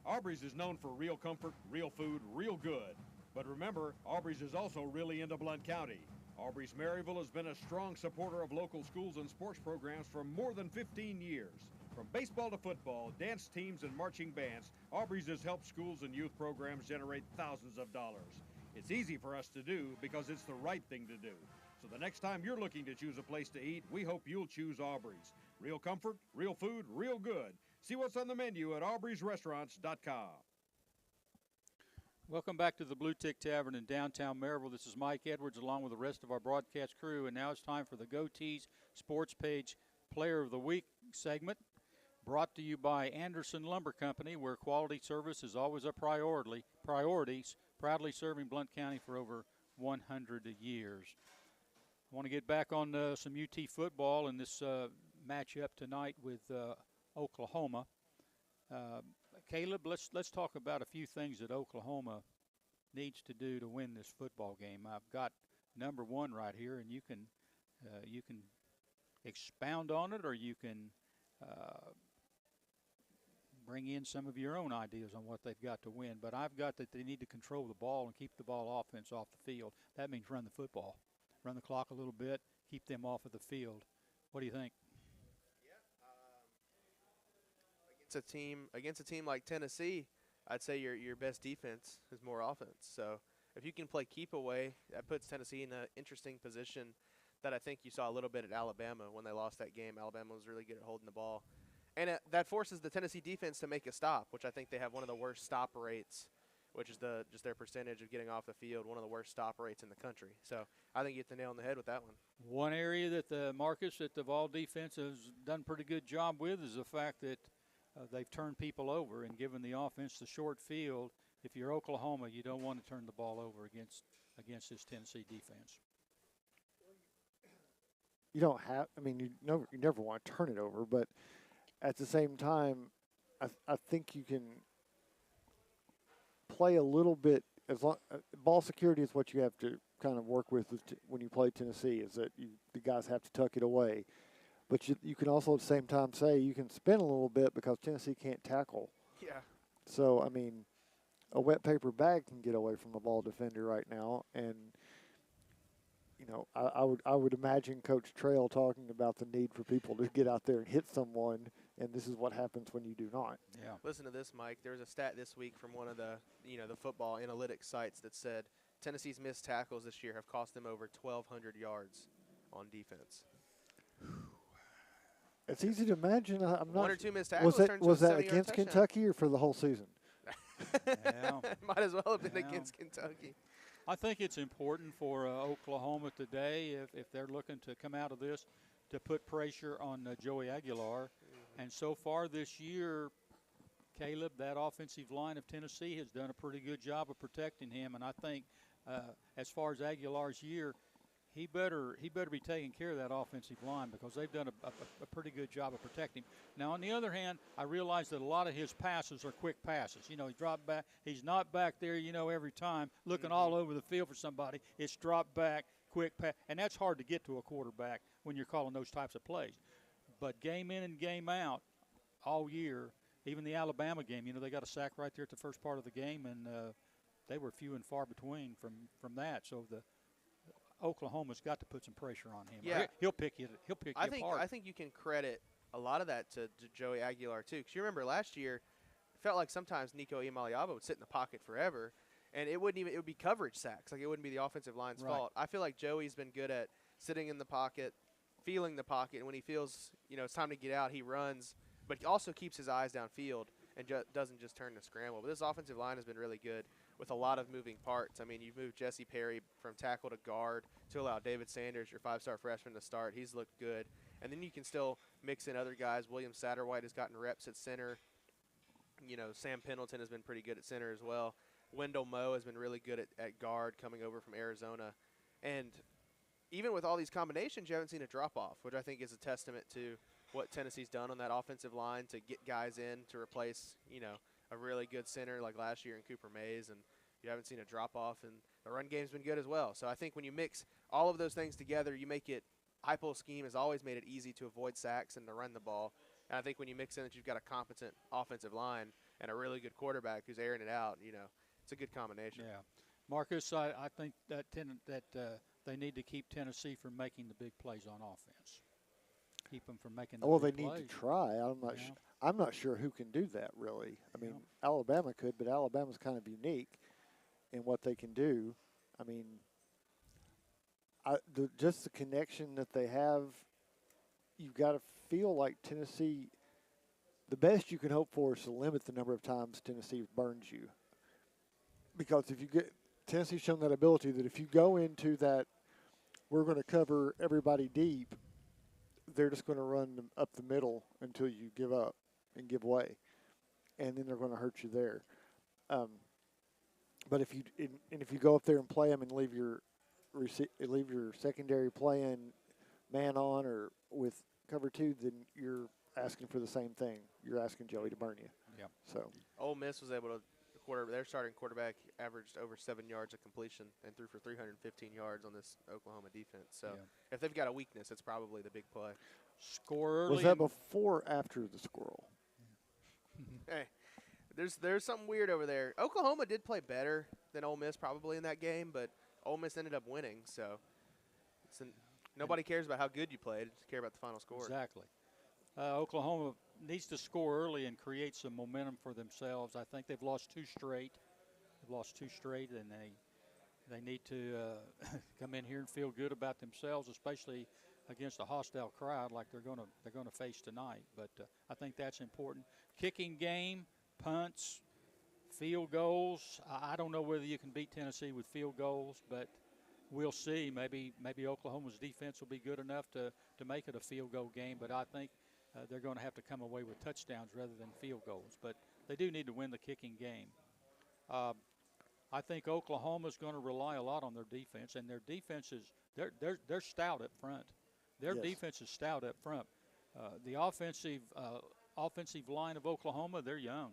Aubrey's is known for real comfort, real food, real good. But remember, Aubrey's is also really into Blount County. Aubrey's Maryville has been a strong supporter of local schools and sports programs for more than 15 years. From baseball to football, dance teams, and marching bands, Aubrey's has helped schools and youth programs generate thousands of dollars. It's easy for us to do because it's the right thing to do. So the next time you're looking to choose a place to eat, we hope you'll choose Aubrey's. Real comfort, real food, real good. See what's on the menu at aubreysrestaurants.com. Welcome back to the Bluetick Tavern in downtown Maryville. This is Mike Edwards along with the rest of our broadcast crew, and now it's time for the GoTeez Sports Page Player of the Week segment, brought to you by Anderson Lumber Company, where quality service is always a priority, proudly serving Blount County for over 100 years. I want to get back on some UT football in this matchup tonight with Oklahoma. Caleb, let's talk about a few things that Oklahoma needs to do to win this football game. I've got number one right here, and you can expound on it, or you can bring in some of your own ideas on what they've got to win. But I've got that they need to control the ball and keep the ball offense off the field. That means run the football, run the clock a little bit, keep them off of the field. What do you think? Against a team like Tennessee, I'd say your best defense is more offense. So if you can play keep away, that puts Tennessee in an interesting position that I think you saw a little bit at Alabama when they lost that game. Alabama was really good at holding the ball. And that forces the Tennessee defense to make a stop, which I think they have one of the worst stop rates, which is just their percentage of getting off the field, one of the worst stop rates in the country. So I think you hit the nail on the head with that one. One area that the Vol defense has done a pretty good job with is the fact that they've turned people over and given the offense the short field. If you're Oklahoma, you don't want to turn the ball over against this Tennessee defense. You don't have. I mean, you never want to turn it over, but at the same time, I think you can play a little bit. Ball security is what you have to kind of work with when you play Tennessee. Is that the guys have to tuck it away. But you can also at the same time say you can spin a little bit because Tennessee can't tackle. Yeah. So, I mean, a wet paper bag can get away from a ball defender right now. And, I would imagine Coach Trail talking about the need for people to get out there and hit someone, and this is what happens when you do not. Yeah. Listen to this, Mike. There was a stat this week from one of the football analytics sites that said Tennessee's missed tackles this year have cost them over 1,200 yards on defense. It's easy to imagine. I'm not. One or two missed tackles. Was that against Kentucky or for the whole season? Yeah. Might as well have been against Kentucky. I think it's important for Oklahoma today, if they're looking to come out of this, to put pressure on Joey Aguilar. Mm-hmm. And so far this year, Caleb, that offensive line of Tennessee has done a pretty good job of protecting him. And I think as far as Aguilar's year, he better be taking care of that offensive line because they've done a pretty good job of protecting him. Now, on the other hand, I realize that a lot of his passes are quick passes. He dropped back. He's not back there, every time looking all over the field for somebody. It's drop back, quick pass, and that's hard to get to a quarterback when you're calling those types of plays. But game in and game out all year, even the Alabama game, they got a sack right there at the first part of the game, and they were few and far between from that. So Oklahoma's got to put some pressure on him. Yeah, he'll pick you apart. I think you can credit a lot of that to Joey Aguilar too, because you remember last year, it felt like sometimes Nico Iamaleava would sit in the pocket forever, and it would be coverage sacks. Like it wouldn't be the offensive line's fault. I feel like Joey's been good at sitting in the pocket, feeling the pocket, and when he feels it's time to get out, he runs, but he also keeps his eyes downfield and doesn't just turn to scramble. But this offensive line has been really good with a lot of moving parts. I mean, you've moved Jesse Perry from tackle to guard to allow David Sanders, your five-star freshman, to start. He's looked good. And then you can still mix in other guys. William Satterwhite has gotten reps at center. Sam Pendleton has been pretty good at center as well. Wendell Moe has been really good at guard coming over from Arizona. And even with all these combinations, you haven't seen a drop-off, which I think is a testament to what Tennessee's done on that offensive line to get guys in to replace, a really good center like last year in Cooper Mays, and you haven't seen a drop-off, and the run game's been good as well. So I think when you mix all of those things together, you make it – Heupel's scheme has always made it easy to avoid sacks and to run the ball. And I think when you mix in that you've got a competent offensive line and a really good quarterback who's airing it out, it's a good combination. Yeah. Marcus, I think that they need to keep Tennessee from making the big plays on offense. Keep them from making the big plays. Well, they need to try. I'm not sure who can do that, really. I mean, Alabama could, but Alabama's kind of unique in what they can do. I mean, just the connection that they have, you've got to feel like Tennessee, the best you can hope for is to limit the number of times Tennessee burns you. Because if you get – Tennessee's shown that ability that if you go into that, we're going to cover everybody deep, they're just going to run them up the middle until you give up and give way, and then they're going to hurt you there. But if you go up there and play them and leave your secondary playing man on or with cover two, then you're asking for the same thing. You're asking Joey to burn you. Yeah. So Ole Miss was able to. Their starting quarterback averaged over 7 yards of completion and threw for 315 yards on this Oklahoma defense. So if they've got a weakness, it's probably the big play. Score early. Was that before or after the squirrel? Hey, there's something weird over there. Oklahoma did play better than Ole Miss probably in that game, but Ole Miss ended up winning. So nobody cares about how good you played; just care about the final score. Exactly. Oklahoma needs to score early and create some momentum for themselves. I think they've lost two straight. And they need to come in here and feel good about themselves, especially against a hostile crowd like they're going to face tonight. But I think that's important. Kicking game, punts, field goals. I don't know whether you can beat Tennessee with field goals, but we'll see. Maybe Oklahoma's defense will be good enough to make it a field goal game. But I think they're going to have to come away with touchdowns rather than field goals. But they do need to win the kicking game. I think Oklahoma's going to rely a lot on their defense, and their defense is they're stout up front. Their defense is stout up front. The offensive line of Oklahoma, they're young.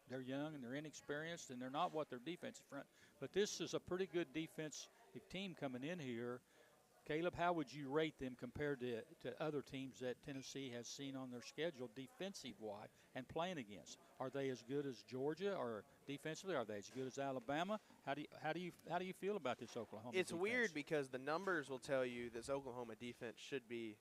They're young and they're inexperienced, and they're not what their defensive front. But this is a pretty good defensive team coming in here. Caleb, how would you rate them compared to other teams that Tennessee has seen on their schedule defensive-wise and playing against? Are they as good as Georgia, or defensively are they as good as Alabama? How do you feel about this Oklahoma It's defense? weird because the numbers will tell you this Oklahoma defense should be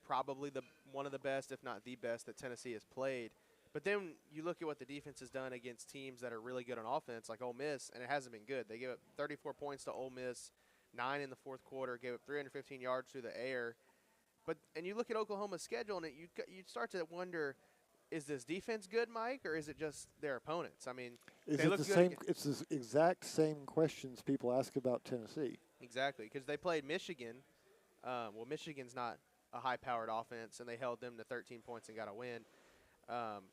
probably one of the best, if not the best, that Tennessee has played. But then you look at what the defense has done against teams that are really good on offense, like Ole Miss, and it hasn't been good. They gave up 34 points to Ole Miss, 9 in the fourth quarter, gave up 315 yards through the air. And you look at Oklahoma's schedule, and you start to wonder, is this defense good, Mike, or is it just their opponents? I mean, it's the exact same questions people ask about Tennessee. Exactly, because they played Michigan. Michigan's not a high-powered offense, and they held them to 13 points and got a win.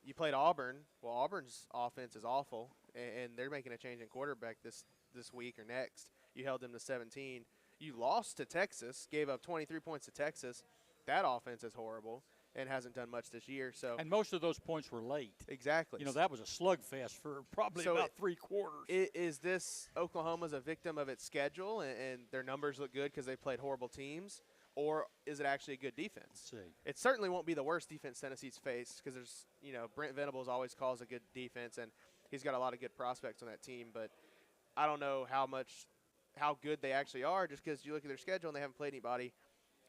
You played Auburn. Well, Auburn's offense is awful, and they're making a change in quarterback this week or next. You held them to 17. You lost to Texas, gave up 23 points to Texas. That offense is horrible and hasn't done much this year. And most of those points were late. Exactly. That was a slugfest for probably about 3 quarters. Is this Oklahoma's a victim of its schedule and their numbers look good because they played horrible teams? Or is it actually a good defense? It certainly won't be the worst defense Tennessee's faced because there's, Brent Venables always calls a good defense, and he's got a lot of good prospects on that team. But I don't know how good they actually are just because you look at their schedule and they haven't played anybody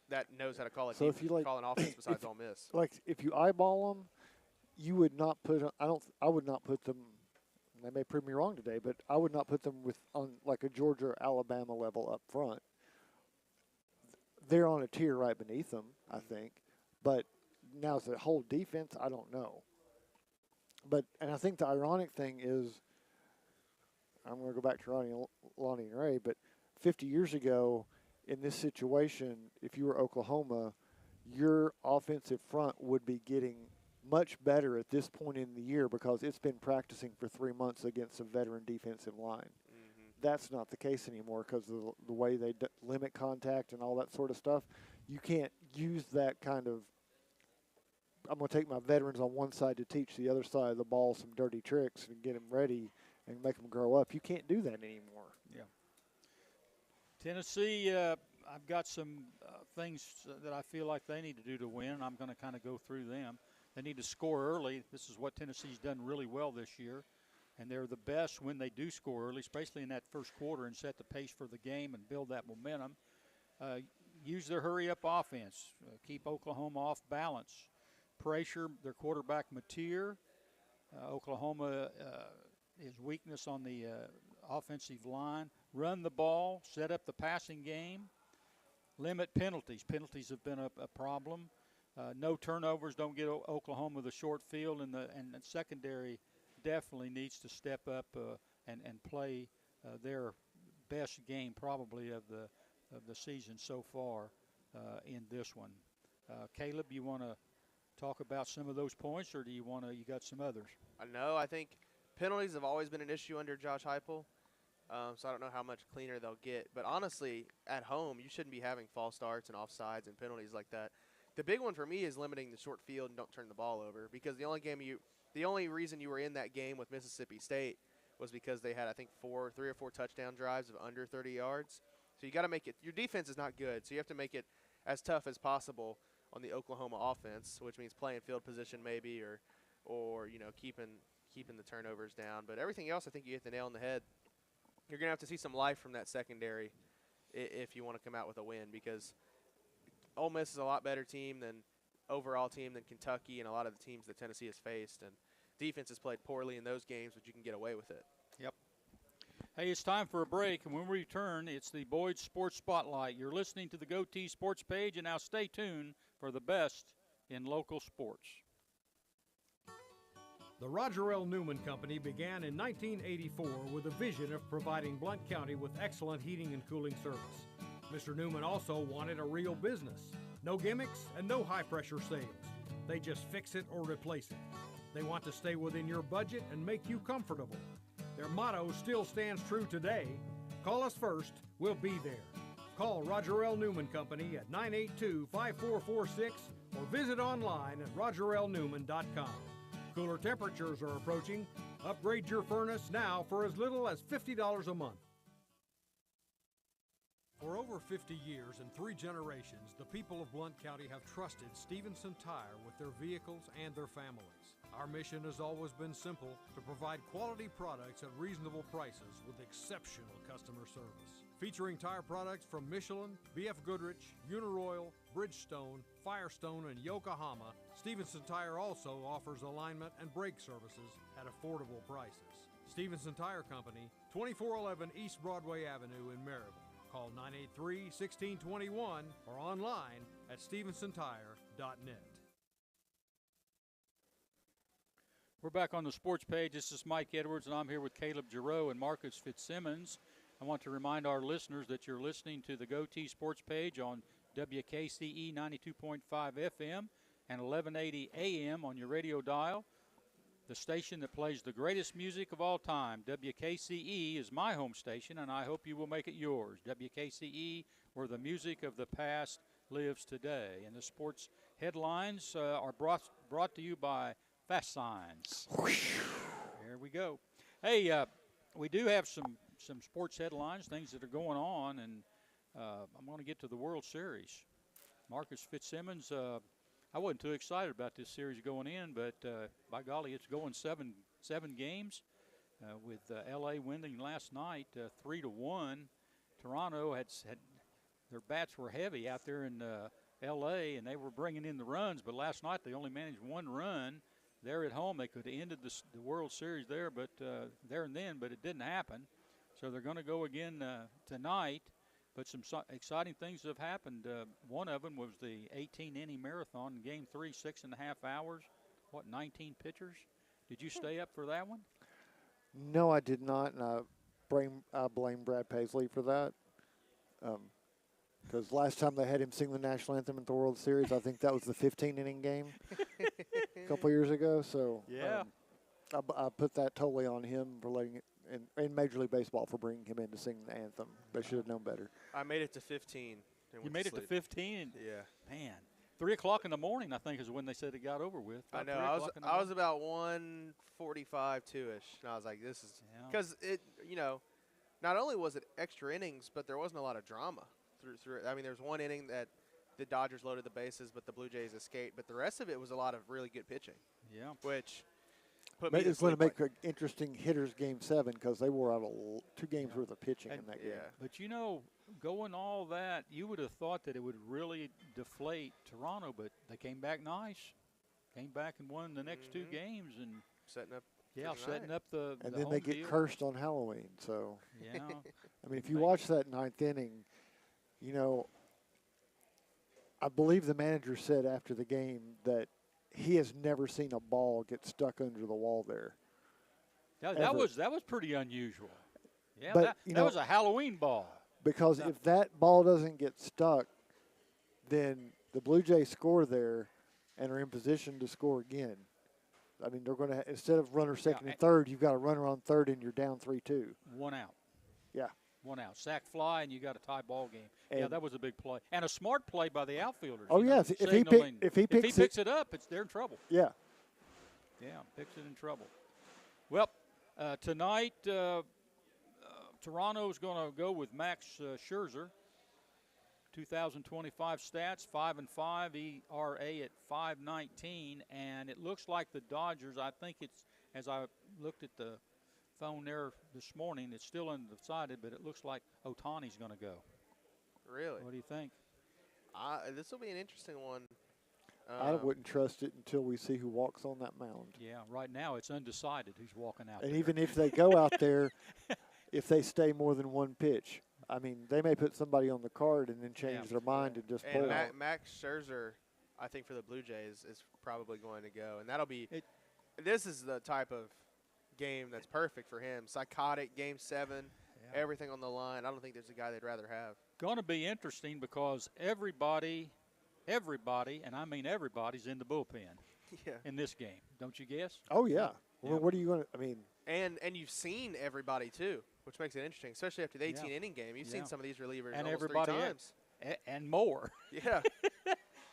that knows how to call call an offense besides Ole Miss. Like if you eyeball them, you would not put. I would not put them. They may prove me wrong today, but I would not put them on like a Georgia or Alabama level up front. They're on a tier right beneath them, I think. But now as a whole defense, I don't know. And I think the ironic thing is, I'm going to go back to Lonnie and Ray, but 50 years ago in this situation, if you were Oklahoma, your offensive front would be getting much better at this point in the year because it's been practicing for 3 months against a veteran defensive line. That's not the case anymore because of the way they limit contact and all that sort of stuff. You can't use that kind of I'm going to take my veterans on one side to teach the other side of the ball some dirty tricks and get them ready and make them grow up. You can't do that anymore. Yeah. Tennessee, I've got some things that I feel like they need to do to win. I'm going to kind of go through them. They need to score early. This is what Tennessee's done really well this year, and they're the best when they do score early, especially in that first quarter, and set the pace for the game and build that momentum. Use their hurry-up offense. Keep Oklahoma off balance. Pressure their quarterback, Mateer. Oklahoma, his weakness on the offensive line. Run the ball. Set up the passing game. Limit penalties. Penalties have been a problem. No turnovers. Don't get Oklahoma the short field, and the secondary definitely needs to step up and play their best game probably of the season so far in this one. Caleb, you want to talk about some of those points, or do you got some others? No, I think penalties have always been an issue under Josh Heupel, so I don't know how much cleaner they'll get. But honestly, at home, you shouldn't be having false starts and offsides and penalties like that. The big one for me is limiting the short field and don't turn the ball over, because the only reason you were in that game with Mississippi State was because they had, I think, 3 or 4 touchdown drives of under 30 yards. So you got to make it – your defense is not good, so you have to make it as tough as possible on the Oklahoma offense, which means playing field position maybe or keeping the turnovers down. But everything else, I think you hit the nail on the head. You're going to have to see some life from that secondary if you want to come out with a win, because Ole Miss is a lot better team than Kentucky and a lot of the teams that Tennessee has faced. And defense has played poorly in those games, but you can get away with it. Yep. Hey, it's time for a break, and when we return, it's the Boyd Sports Spotlight. You're listening to the GoTeez Sports page, and now stay tuned for the best in local sports. The Roger L. Newman Company began in 1984 with a vision of providing Blount County with excellent heating and cooling service. Mr. Newman also wanted a real business. No gimmicks and no high-pressure sales. They just fix it or replace it. They want to stay within your budget and make you comfortable. Their motto still stands true today. Call us first, we'll be there. Call Roger L. Newman Company at 982-5446 or visit online at rogerlnewman.com. Cooler temperatures are approaching. Upgrade your furnace now for as little as $50 a month. For over 50 years and 3 generations, the people of Blount County have trusted Stevenson Tire with their vehicles and their families. Our mission has always been simple: to provide quality products at reasonable prices with exceptional customer service. Featuring tire products from Michelin, B.F. Goodrich, Uniroyal, Bridgestone, Firestone, and Yokohama, Stevenson Tire also offers alignment and brake services at affordable prices. Stevenson Tire Company, 2411 East Broadway Avenue in Maryville. Call 983-1621 or online at stevensonTire.net. We're back on the sports page. This is Mike Edwards, and I'm here with Caleb Giroux and Marcus Fitzsimmons. I want to remind our listeners that you're listening to the GoTeez Sports page on WKCE 92.5 FM and 1180 AM on your radio dial. The station that plays the greatest music of all time. WKCE is my home station, and I hope you will make it yours. WKCE, where the music of the past lives today. And the sports headlines are brought to you by Fast Signs. There we go. Hey, we do have some sports headlines, things that are going on, and I'm going to get to the World Series. Marcus Fitzsimmons, I wasn't too excited about this series going in, but by golly, it's going seven games with L.A. winning last night 3-1. Toronto had their bats were heavy out there in L.A., and they were bringing in the runs, but last night they only managed 1 run. They're at home. They could have ended the World Series there, but there and then, but it didn't happen. So they're going to go again tonight. But some exciting things have happened. One of them was the 18-inning marathon in Game 3, 6.5 hours. 19 pitchers? Did you stay up for that one? No, I did not, and I blame Brad Paisley for that. Because last time they had him sing the national anthem at the World Series, I think that was the 15-inning game a couple years ago. So yeah, I put that totally on him for letting it, and Major League Baseball for bringing him in to sing the anthem. They should have known better. I made it to 15. You made it to 15? Yeah. Man, 3 o'clock in the morning, I think, is when they said it got over with. I know. I was about 1:45, 2-ish, and I was like, this is – because it, not only was it extra innings, but there wasn't a lot of drama through. I mean, there was one inning that the Dodgers loaded the bases, but the Blue Jays escaped. But the rest of it was a lot of really good pitching. Yeah. Which put me to sleep. It's going to make an interesting hitters Game 7 because they wore out 2 games worth of pitching in that game. But, going all that, you would have thought that it would really deflate Toronto, but they came back nice. Came back and won the next 2 games. And setting up. Yeah, setting up the And then they get cursed on Halloween. So, yeah. I mean, if you watch that 9th inning, I believe the manager said after the game that he has never seen a ball get stuck under the wall there. That was pretty unusual. Yeah, but, that was a Halloween ball. Because if that ball doesn't get stuck, then the Blue Jays score there and are in position to score again. I mean, they're going to, instead of runner second and third, you've got a runner on third and you're down 3-2. 1 out. Yeah. 1 out. Sack fly, and you got a tie ball game. And that was a big play. And a smart play by the outfielders. Oh, yeah. If he picks it up, they're in trouble. Yeah. Yeah, picks it in trouble. Well, tonight, Toronto's going to go with Max Scherzer. 2025 stats, 5-5, ERA at 5.19, and it looks like the Dodgers, I think it's, as I looked at the phone there this morning, it's still undecided, but it looks like Ohtani's going to go. Really? What do you think? This will be an interesting one. I wouldn't trust it until we see who walks on that mound. Yeah, right now it's undecided who's walking out and there. Even if they go out there, if they stay more than 1 pitch, I mean, they may put somebody on the card and then change their mind and just pull out. Max Scherzer, I think for the Blue Jays, is probably going to go. And that'll be this is the type of game that's perfect for him. Psychotic, Game 7, everything on the line. I don't think there's a guy they'd rather have. Going to be interesting because everybody, and I mean everybody's in the bullpen in this game. Don't you guess? Oh, yeah. Well, what are you going to – I mean – And you've seen everybody, too, which makes it interesting, especially after the 18-inning game. You've seen some of these relievers and almost everybody 3 times. And more. Yeah.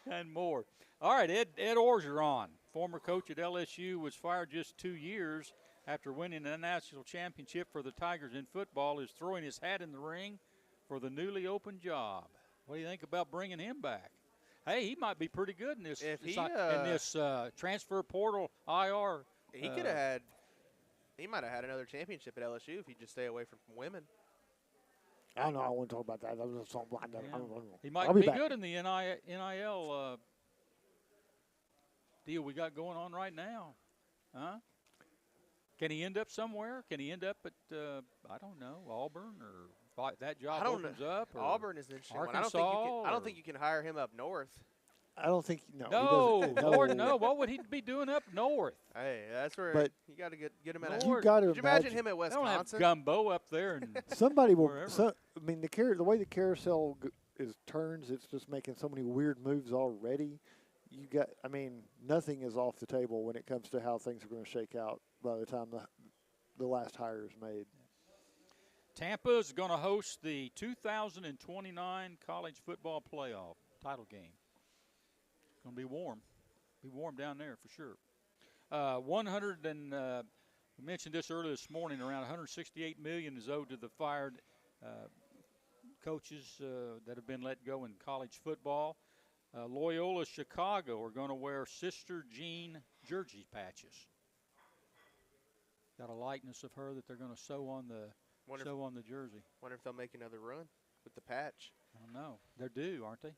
And more. All right, Ed Orgeron, former coach at LSU, was fired just 2 years after winning a national championship for the Tigers in football, is throwing his hat in the ring for the newly opened job. What do you think about bringing him back? Hey, he might be pretty good in this transfer portal IR. He could have had – he might have had another championship at LSU if he'd just stay away from women. I don't know. I won't talk about that. He might be good in the NIL deal we got going on right now. Huh? Can he end up somewhere? Can he end up at, I don't know, Auburn or that job opens up? Or Auburn is an interesting Arkansas one. I don't think you can hire him up north. I don't think no. Lord, no. What would he be doing up north? Hey, that's where you got to get him out. You got to imagine him at Wisconsin. They don't have gumbo up there. And somebody will. I mean, the way the carousel turns, it's just making so many weird moves already. You got. I mean, nothing is off the table when it comes to how things are going to shake out by the time the last hire is made. Tampa is going to host the 2029 college football playoff title game. It's going to be warm. Be warm down there for sure. We mentioned this earlier this morning. Around $168 million is owed to the fired coaches that have been let go in college football. Loyola Chicago are going to wear Sister Jean jersey patches. Got a likeness of her that they're going to sew on the jersey. Wonder if they'll make another run with the patch. I don't know. They're due, aren't they?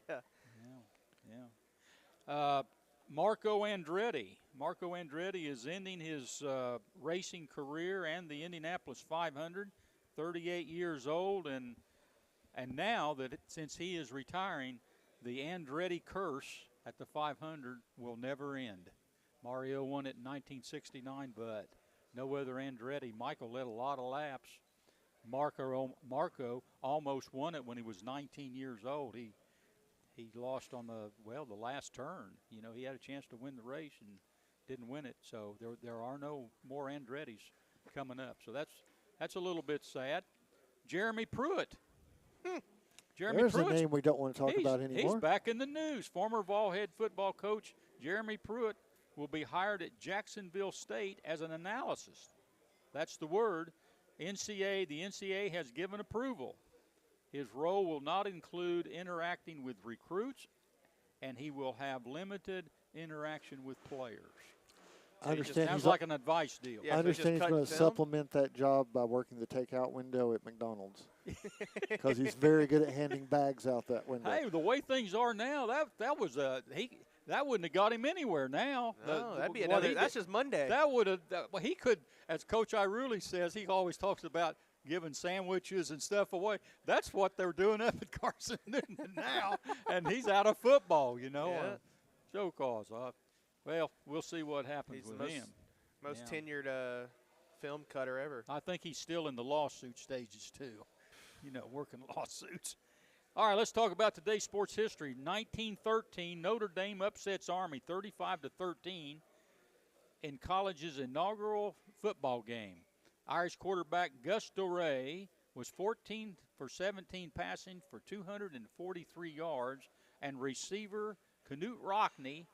Yeah. Marco Andretti. Marco Andretti is ending his racing career and the Indianapolis 500, 38 years old, and now that since he is retiring, the Andretti curse at the 500 will never end. Mario won it in 1969, but no other Andretti. Michael led a lot of laps. Marco almost won it when he was 19 years old. He lost on the last turn. You know, he had a chance to win the race and didn't win it. So there are no more Andrettis coming up. So that's a little bit sad. Jeremy Pruitt. Jeremy There's a Pruitt's, name we don't want to talk about anymore. He's back in the news. Former Vol head football coach Jeremy Pruitt will be hired at Jacksonville State as an analyst. That's the word. The NCAA has given approval. His role will not include interacting with recruits, and he will have limited interaction with players. I understand. Sounds like an advice deal. Yeah, I so understand he's just going to cut film? supplement that job by working the takeout window at McDonald's because he's very good at handing bags out that window. Hey, the way things are now, that wouldn't have got him anywhere now. No, that'd be another. That's just Monday. That would have. Well, he could, as Coach Iruli says, he always talks about giving sandwiches and stuff away. That's what they're doing up at Carson Newton now, and he's out of football, you know. Yeah. Show cause. Well, we'll see what happens He's with the him. most Yeah. tenured film cutter ever. I think he's still in the lawsuit stages too, you know, working lawsuits. All right, let's talk about today's sports history. 1913, Notre Dame upsets Army 35-13 in college's inaugural football game. Irish quarterback Gus Doré was 14 for 17 passing for 243 yards, and receiver Knute Rockne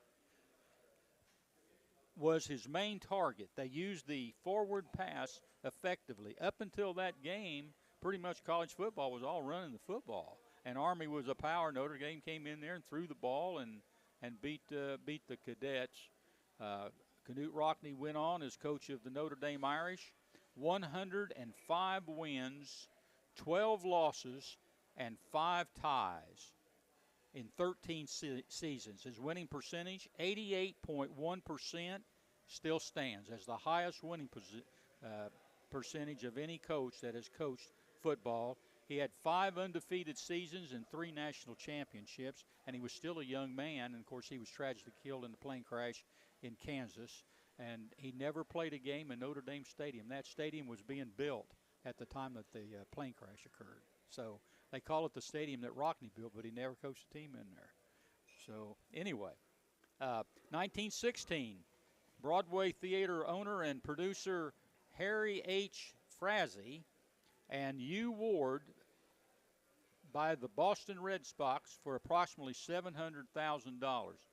was his main target. They used the forward pass effectively. Up until that game, pretty much college football was all running the football. And Army was a power. Notre Dame came in there and threw the ball and beat the Cadets. Knute Rockne went on as coach of the Notre Dame Irish. 105 wins, 12 losses, and 5 ties in 13 seasons. His winning percentage, 88.1%, still stands as the highest winning percentage of any coach that has coached football. He had 5 undefeated seasons and 3 national championships, and he was still a young man. And, of course, he was tragically killed in the plane crash in Kansas. And he never played a game in Notre Dame Stadium. That stadium was being built at the time that the plane crash occurred. So they call it the stadium that Rockne built, but he never coached a team in there. So anyway, 1916, Broadway theater owner and producer Harry H. Frazee and Hugh Ward by the Boston Red Sox for approximately $700,000.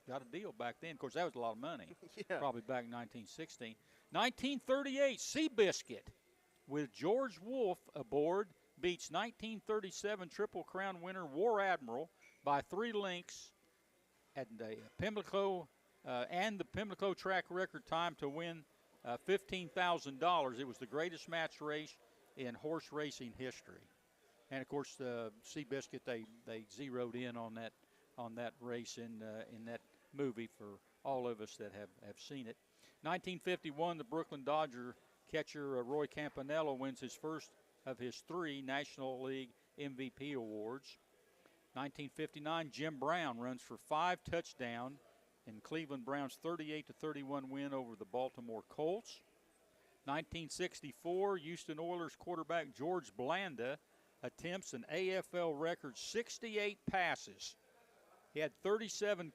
Got a deal back then. Of course, that was a lot of money, probably back in 1916. 1938, Seabiscuit with George Wolfe aboard beats 1937 Triple Crown winner War Admiral by 3 lengths at the Pimlico and the Pimlico track record time to win $15,000. It was the greatest match race in horse racing history. And of course, the Seabiscuit they zeroed in on that race in that movie for all of us that have seen it. 1951, the Brooklyn Dodger catcher Roy Campanella wins his first of his 3 National League MVP awards. 1959, Jim Brown runs for 5 touchdowns in Cleveland Browns' 38-31 win over the Baltimore Colts. 1964, Houston Oilers quarterback George Blanda attempts an AFL record 68 passes. He had 37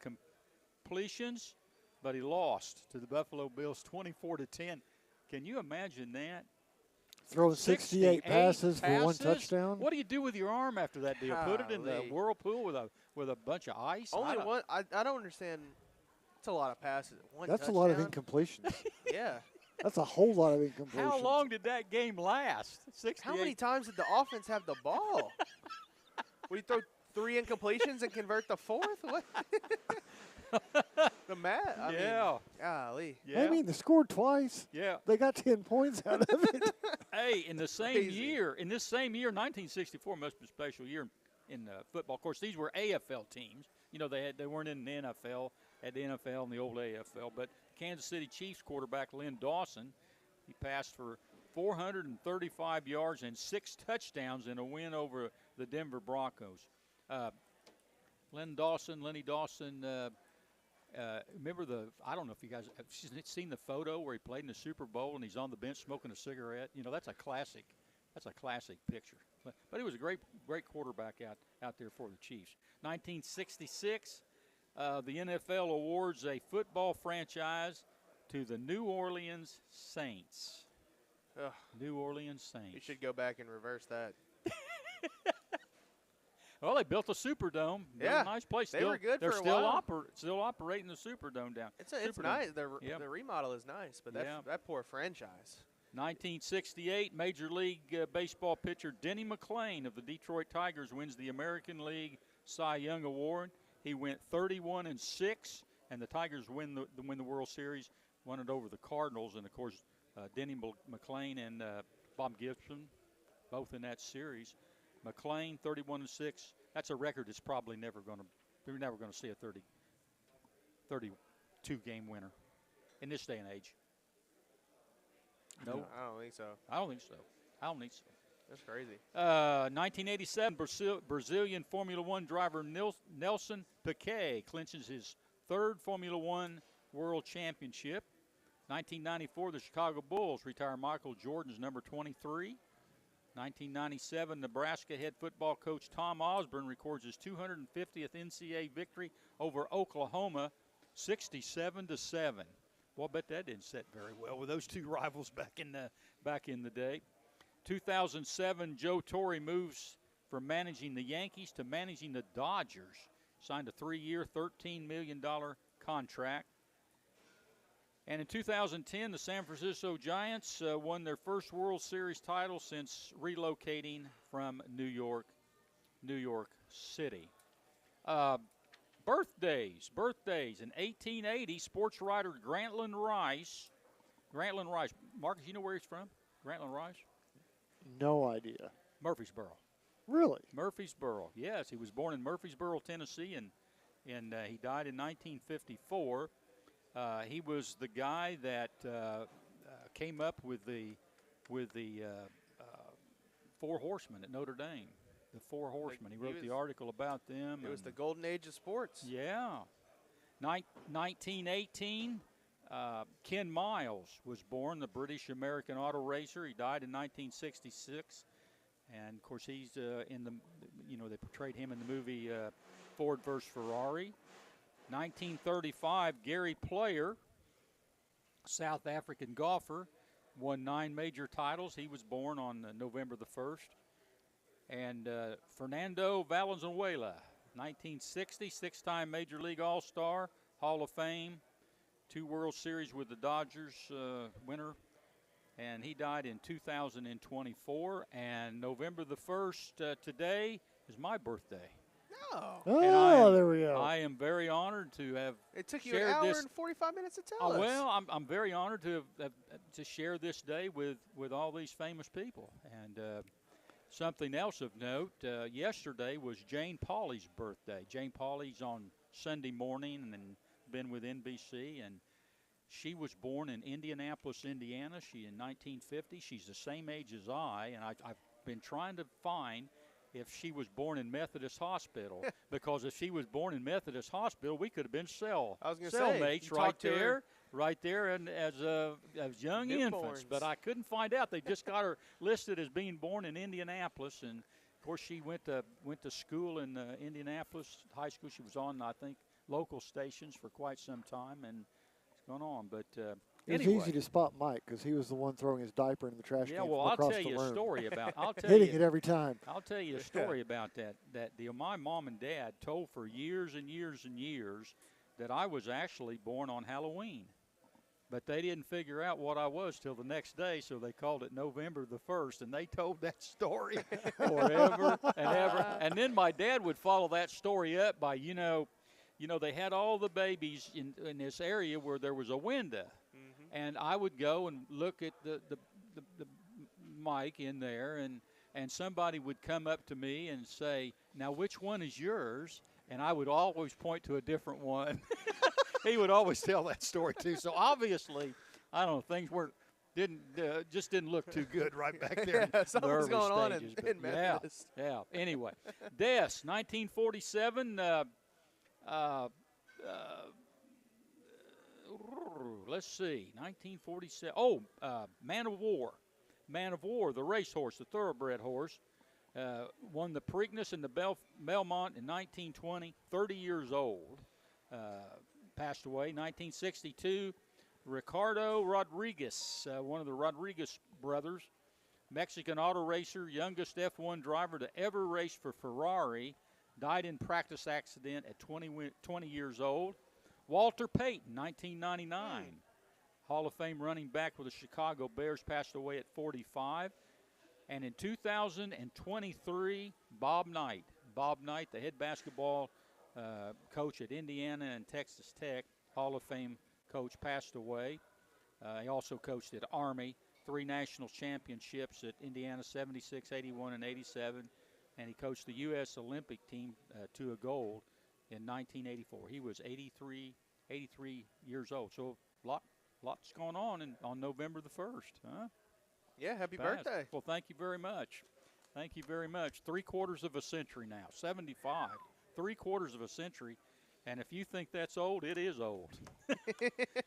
completions, but he lost to the Buffalo Bills 24-10. Can you imagine that? Throwing 68 passes for 1 touchdown? What do you do with your arm after that deal? Put it in the whirlpool with a bunch of ice? Only one. I don't understand. It's a lot of passes. That's a lot of incompletions. Yeah. That's a whole lot of incompletions. How long did that game last? 68. How many times did the offense have the ball? Would you throw 3 incompletions and convert the 4th? What? The math. I mean, golly. Yeah. I mean, they scored twice. Yeah. They got 10 points out of it. Hey, in this same year, 1964 must be a special year in football. Of course, these were AFL teams. You know, they weren't in the NFL, had the NFL and the old AFL. But Kansas City Chiefs quarterback Len Dawson, he passed for 435 yards and 6 touchdowns in a win over the Denver Broncos. Lenny Dawson, remember I don't know if you guys have seen the photo where he played in the Super Bowl and he's on the bench smoking a cigarette. You know, that's a classic picture. But he was a great quarterback out there for the Chiefs. 1966, the NFL awards a football franchise to the New Orleans Saints. New Orleans Saints. You should go back and reverse that. Well, they built a Superdome. Yeah, Nice place. They were good They're for a still while. Still operating the Superdome down. It's Superdome. nice. The remodel is nice, but that poor franchise. 1968, Major League Baseball pitcher Denny McClain of the Detroit Tigers wins the American League Cy Young Award. He went 31-6, and the Tigers win the World Series, won it over the Cardinals, and of course Denny McClain and Bob Gibson, both in that series. McClain 31-6. That's a record that's probably we're never going to see a 32 game winner in this day and age. No, I don't think so. I don't think so. That's crazy. 1987, Brazilian Formula One driver Nelson Piquet clinches his third Formula One World Championship. 1994, the Chicago Bulls retire Michael Jordan's number 23. 1997, Nebraska head football coach Tom Osborne records his 250th NCAA victory over Oklahoma, 67-7. Well, I bet that didn't set very well with those two rivals back in the day. 2007, Joe Torre moves from managing the Yankees to managing the Dodgers. Signed a 3-year, $13 million contract. And in 2010, the San Francisco Giants won their first World Series title since relocating from New York City. Birthdays. In 1880, sports writer Grantland Rice. Marcus, you know where he's from? Grantland Rice? No idea. Murfreesboro. Really? Murfreesboro, yes. He was born in Murfreesboro, Tennessee, and he died in 1954. He was the guy that came up with the Four Horsemen at Notre Dame. The Four Horsemen. He wrote the article about them. It was the golden age of sports. Yeah. 1918, Ken Miles was born, the British-American auto racer. He died in 1966. And, of course, he's they portrayed him in the movie Ford vs. Ferrari. 1935, Gary Player, South African golfer, won 9 major titles. He was born on November the 1st. And Fernando Valenzuela, 1960, 6-time Major League All-Star, Hall of Fame, 2 World Series with the Dodgers winner. And he died in 2024. And November the 1st, today, is my birthday. Oh, there we go. I am very honored to have. It took you an hour and 45 minutes to tell us. Well, I'm very honored to share this day with all these famous people. And something else of note: yesterday was Jane Pauley's birthday. Jane Pauley's on Sunday morning and been with NBC, and she was born in Indianapolis, Indiana. She in 1950. She's the same age as I, and I've been trying to find if she was born in Methodist Hospital, because if she was born in Methodist Hospital, we could have been cellmates right there, and as young infants. But I couldn't find out. They just got her listed as being born in Indianapolis, and of course she went to school in Indianapolis high school. She was on, I think, local stations for quite some time, and it's gone on. But it was easy to spot Mike because he was the one throwing his diaper in the trash can. Yeah, well, I'll tell you a story about hitting it every time. I'll tell you a story about that. My mom and dad told for years and years and years that I was actually born on Halloween, but they didn't figure out what I was till the next day, so they called it November the 1st, and they told that story forever and ever. And then my dad would follow that story up by, they had all the babies in this area where there was a window. And I would go and look at the mic in there, and somebody would come up to me and say, "Now, which one is yours?" And I would always point to a different one. He would always tell that story too. So obviously, I don't know, things just didn't look too good right back there. Yeah, something's going on in Methodist. Yeah. Anyway, Des, 1947. Let's see, 1947. Man of War, the racehorse, the thoroughbred horse, won the Preakness and the Belmont in 1920. 30 years old, passed away. 1962, Ricardo Rodriguez, one of the Rodriguez brothers, Mexican auto racer, youngest F1 driver to ever race for Ferrari. died in practice accident at 20 years old. Walter Payton, 1999. Hall of Fame running back with the Chicago Bears, passed away at 45. And in 2023, Bob Knight. Bob Knight, the head basketball coach at Indiana and Texas Tech, Hall of Fame coach, passed away. He also coached at Army, 3 national championships at Indiana, 76, 81, and 87. And he coached the U.S. Olympic team to a gold in 1984. He was 83 years old. So lots going on November the 1st, huh? Yeah, happy Fast. birthday. Well, thank you very much. Thank you very much. 3/4 of a century now, 75. 3/4 of a century. And if you think that's old, it is old.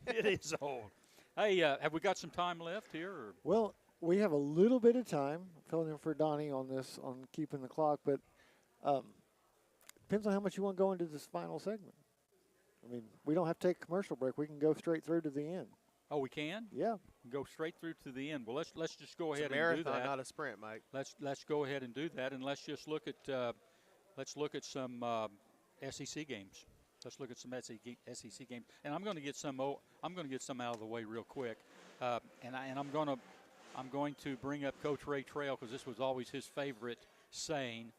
It is old. Hey, have we got some time left here? Or? Well, we have a little bit of time. I'm filling in for Donnie on this, on keeping the clock, but depends on how much you want to go into this final segment. I mean, we don't have to take a commercial break. We can go straight through to the end. Oh, we can? Yeah. Go straight through to the end. Well, let's just go ahead and do that. Marathon, not a sprint, Mike. Let's go ahead and do that, and let's just look at some SEC games. Let's look at some SEC games, and I'm going to get some out of the way real quick, and I'm going to bring up Coach Ray Trail because this was always his favorite saying.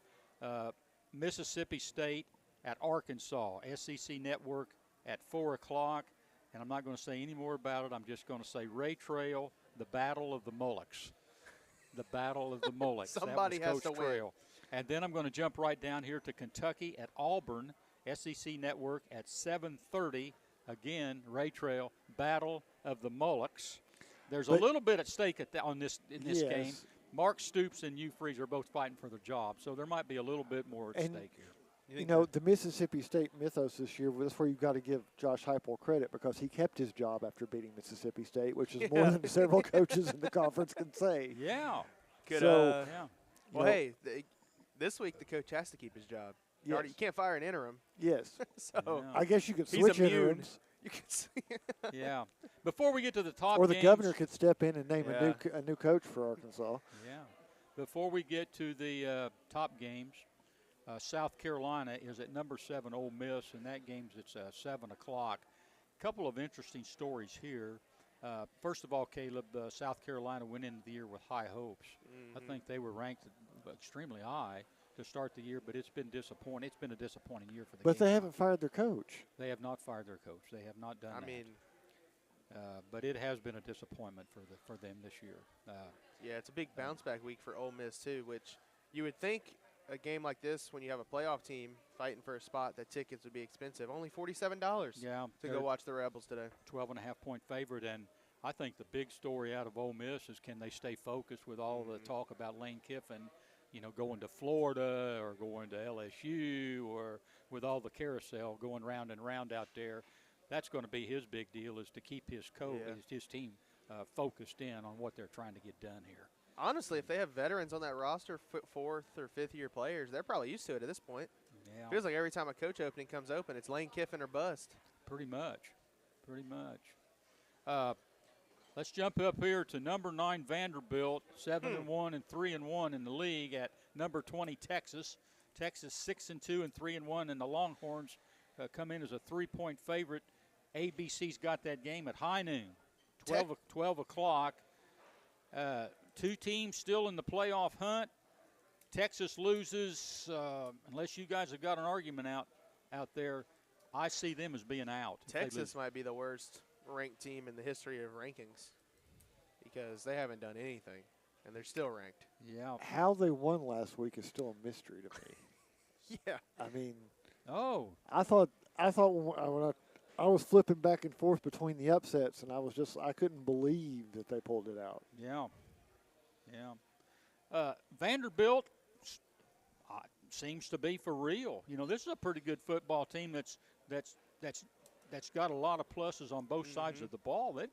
Mississippi State at Arkansas, SEC Network at 4 o'clock. And I'm not going to say any more about it. I'm just going to say Ray Trail, the Battle of the Mullocks. The Battle of the Mullocks. Somebody has to win. And then I'm going to jump right down here to Kentucky at Auburn, SEC Network at 7:30. Again, Ray Trail, Battle of the Mullocks. There's a little bit at stake in this game. Mark Stoops and Hugh Freeze are both fighting for their job, so there might be a little bit more at stake here. You know, the Mississippi State mythos this year, that's where you've got to give Josh Heupel credit because he kept his job after beating Mississippi State, which is more than several coaches in the conference can say. Yeah. Well, hey, this week the coach has to keep his job. Yes. You can't fire an interim. Yes. So I guess you could switch interims. You can see. Yeah. Before we get to the top or the games, governor could step in and name a new coach for Arkansas. Yeah. Before we get to the top games, South Carolina is at number 7 Ole Miss, and that game's at 7 o'clock. A couple of interesting stories here. First of all, Caleb, South Carolina went into the year with high hopes. I think they were ranked extremely high to start the year, but it's been disappointing. It's been a disappointing year for the But they haven't fired their coach. They have not fired their coach. They have not done that. I mean, but it has been a disappointment for them this year. Yeah, it's a big bounce back week for Ole Miss too, which you would think a game like this, when you have a playoff team fighting for a spot, that tickets would be expensive. Only $47 to go watch the Rebels today. 12.5-point favorite, and I think the big story out of Ole Miss is can they stay focused with all the talk about Lane Kiffin, going to Florida or going to LSU, or with all the carousel going round and round out there. That's going to be his big deal, is to keep his coach, his team focused in on what they're trying to get done here. Honestly, if they have veterans on that roster, 4th or 5th year players, they're probably used to it at this point. Yeah. Feels like every time a coach opening comes open, it's Lane Kiffin or bust. Pretty much. Let's jump up here to number 9 Vanderbilt, 7-1 and 3-1 in the league, at number 20 Texas. Texas 6-2 and 3-1, and the Longhorns come in as a 3-point favorite. ABC's got that game at high noon, 12 o'clock. 2 teams still in the playoff hunt. Texas loses, unless you guys have got an argument out there, I see them as being out. Texas might be the worst ranked team in the history of rankings because they haven't done anything, and they're still ranked. Yeah. How they won last week is still a mystery to me. Yeah. I mean, I thought when I was flipping back and forth between the upsets, and I couldn't believe that they pulled it out. Yeah. Vanderbilt seems to be for real. This is a pretty good football team that's got a lot of pluses on both sides of the ball. They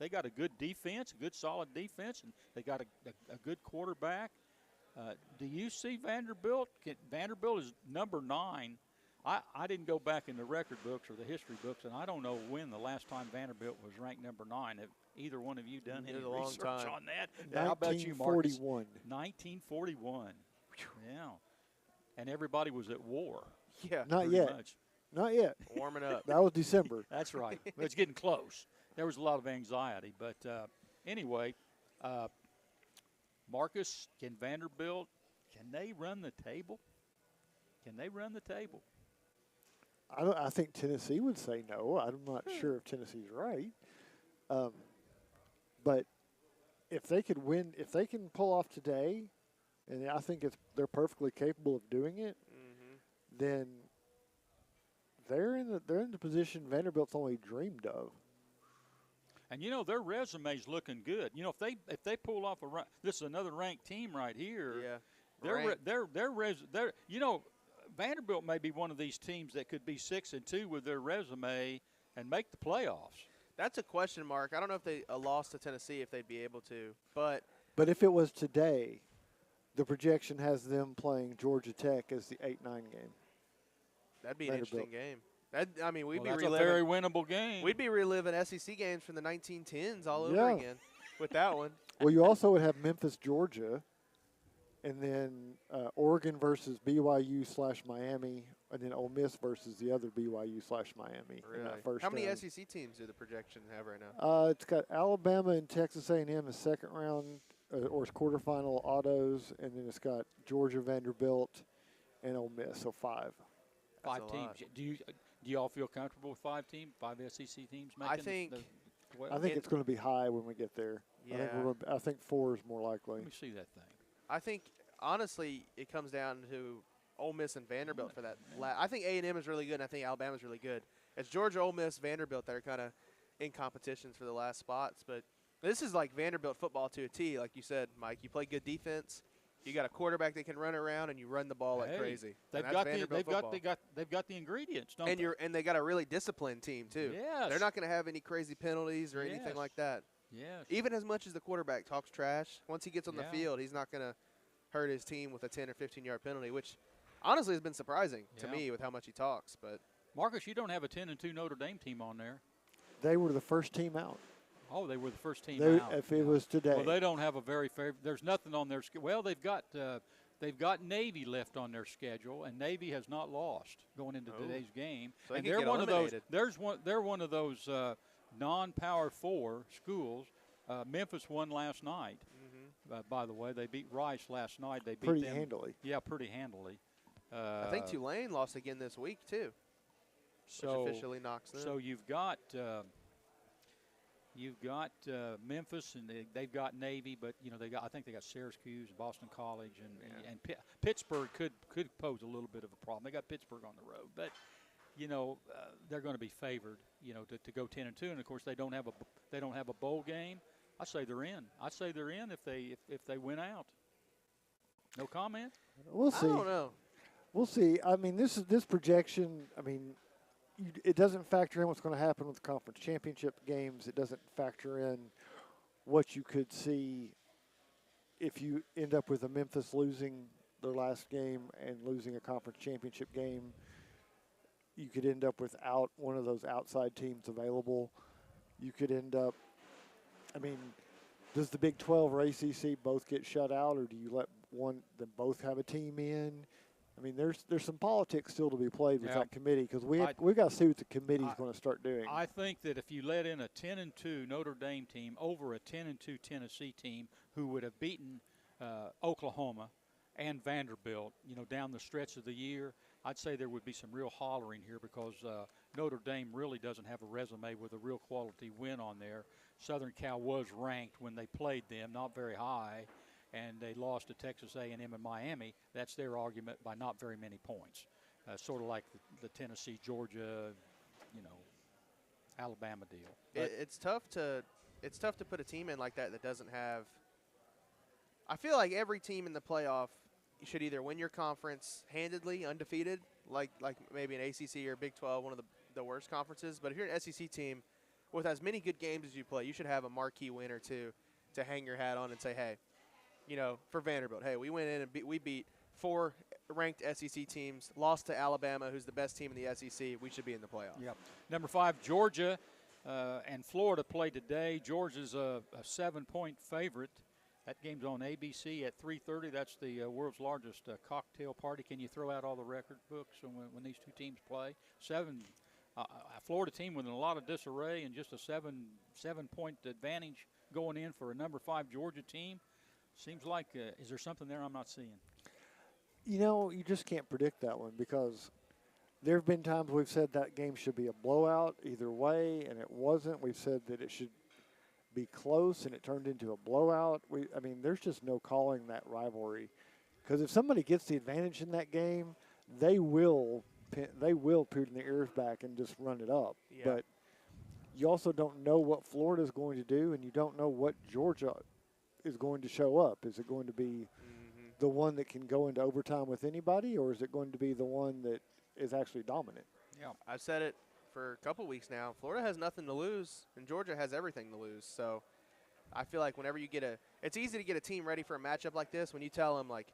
got a good defense, a good solid defense, and they got a good quarterback. Do you see Vanderbilt? Vanderbilt is number 9. I didn't go back in the record books or the history books, and I don't know when the last time Vanderbilt was ranked number 9. Have either one of you done any research on that? How about you, Marcus? 1941. 1941. Yeah. and everybody was at war. Yeah. Not yet. Much. Not yet. Warming up. That was December. That's right. But it's getting close. There was a lot of anxiety. But anyway, Marcus, can Vanderbilt, can they run the table? Can they run the table? I think Tennessee would say no. I'm not sure if Tennessee's right. But if they could win, if they can pull off today, and I think they're perfectly capable of doing it, then they're in the position Vanderbilt's only dreamed of. And you know their resume's looking good. You know if they pull off this is another ranked team right here. Yeah. They're you know Vanderbilt may be one of these teams that could be 6-2 with their resume and make the playoffs. That's a question mark. I don't know if they lost to Tennessee if they'd be able to, but if it was today, the projection has them playing Georgia Tech as the 8-9 game. That'd be an interesting game. We'd be that's reliving a very winnable game. We'd be reliving SEC games from the 1910s all over again with that one. Well, you also would have Memphis, Georgia, and then Oregon versus BYU/Miami, and then Ole Miss versus the other BYU/Miami. Really? In that first How many round. SEC teams do the projection have right now? It's got Alabama and Texas A&M as second round or as quarterfinal autos, and then it's got Georgia, Vanderbilt, and Ole Miss. So 5. Five teams. Do you all feel comfortable with 5 SEC teams making I think I think it's going to be high when we get there. Yeah. I think 4 is more likely. Let me see that thing. I think honestly it comes down to Ole Miss and Vanderbilt for that. I think A&M is really good, and I think Alabama's really good. It's Georgia, Ole Miss, Vanderbilt that are kind of in competitions for the last spots. But this is like Vanderbilt football to a T, like you said, Mike. You play good defense. You got a quarterback that can run around, and you run the ball like crazy. They've got the ingredients, don't they? And they got a really disciplined team too. Yes. They're not going to have any crazy penalties or anything like that. Yes. Even as much as the quarterback talks trash, once he gets on the field, he's not going to hurt his team with a 10 or 15-yard penalty, which honestly has been surprising to me with how much he talks. But Marcus, you don't have a 10-2 Notre Dame team on there. They were the first team out. Oh, they were the first team out. If it was today. Well, they don't have a very favorite. There's nothing on their schedule. Well, they've got Navy left on their schedule, and Navy has not lost going into today's game. So and they're one of those. They're one of those non-Power 4 schools. Memphis won last night. By the way, they beat Rice last night. They beat pretty them handily. Yeah, pretty handily. I think Tulane lost again this week too. So which officially knocks them. So you've got Memphis, and they've got Navy, but I think they got Syracuse, Boston College, and Pittsburgh could pose a little bit of a problem. They got Pittsburgh on the road, but they're going to be favored, to go 10-2, and of course they don't have a bowl game. I say they're in. I say they're in if they win out. No comment. We'll see. I don't know. We'll see. I mean, this projection. I mean, it doesn't factor in what's going to happen with the conference championship games. It doesn't factor in what you could see if you end up with a Memphis losing their last game and losing a conference championship game. You could end up without one of those outside teams available. You could end up. I mean, does the Big 12 or ACC both get shut out, or do you let them both have a team in? I mean, there's some politics still to be played with that committee, because we've got to see what the committee's going to start doing. I think that if you let in a 10-2 Notre Dame team over a 10-2 Tennessee team who would have beaten Oklahoma and Vanderbilt, down the stretch of the year, I'd say there would be some real hollering here, because Notre Dame really doesn't have a resume with a real quality win on there. Southern Cal was ranked when they played them, not very high, and they lost to Texas A&M and Miami. That's their argument, by not very many points. Sort of like the Tennessee, Georgia, Alabama deal. It's tough to put a team in like that doesn't have. I feel like every team in the playoff should either win your conference handedly, undefeated, like maybe an ACC or Big 12, one of the worst conferences. But if you're an SEC team with as many good games as you play, you should have a marquee win or two to hang your hat on and say, hey, for Vanderbilt, hey, we went in and we beat 4 ranked SEC teams, lost to Alabama, who's the best team in the SEC. We should be in the playoff. Yep. Number 5, Georgia and Florida play today. Georgia's a 7-point favorite. That game's on ABC at 3:30. That's the world's largest cocktail party. Can you throw out all the record books when these two teams play? A Florida team with a lot of disarray and just a seven-point advantage going in for a number 5 Georgia team. Seems like, is there something there I'm not seeing? You know, you just can't predict that one because there have been times we've said that game should be a blowout either way, and it wasn't. We've said that it should be close, and it turned into a blowout. I mean, there's just no calling that rivalry because if somebody gets the advantage in that game, they will put their ears back and just run it up. Yeah. But you also don't know what Florida is going to do, and you don't know what Georgia is going to show up. Is it going to be the one that can go into overtime with anybody, or is it going to be the one that is actually dominant? Yeah, I've said it for a couple weeks now. Florida has nothing to lose, and Georgia has everything to lose. So I feel like whenever you it's easy to get a team ready for a matchup like this when you tell them, like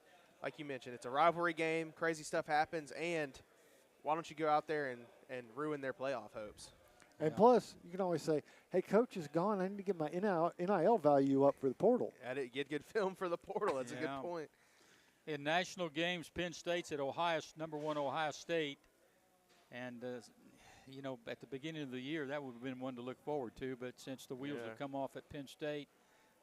you mentioned, it's a rivalry game, crazy stuff happens, and why don't you go out there and ruin their playoff hopes? And plus, you can always say, hey, coach is gone. I need to get my NIL value up for the portal. Get good film for the portal. That's a good point. In national games, Penn State's at number 1 Ohio State. And, at the beginning of the year, that would have been one to look forward to. But since the wheels have come off at Penn State,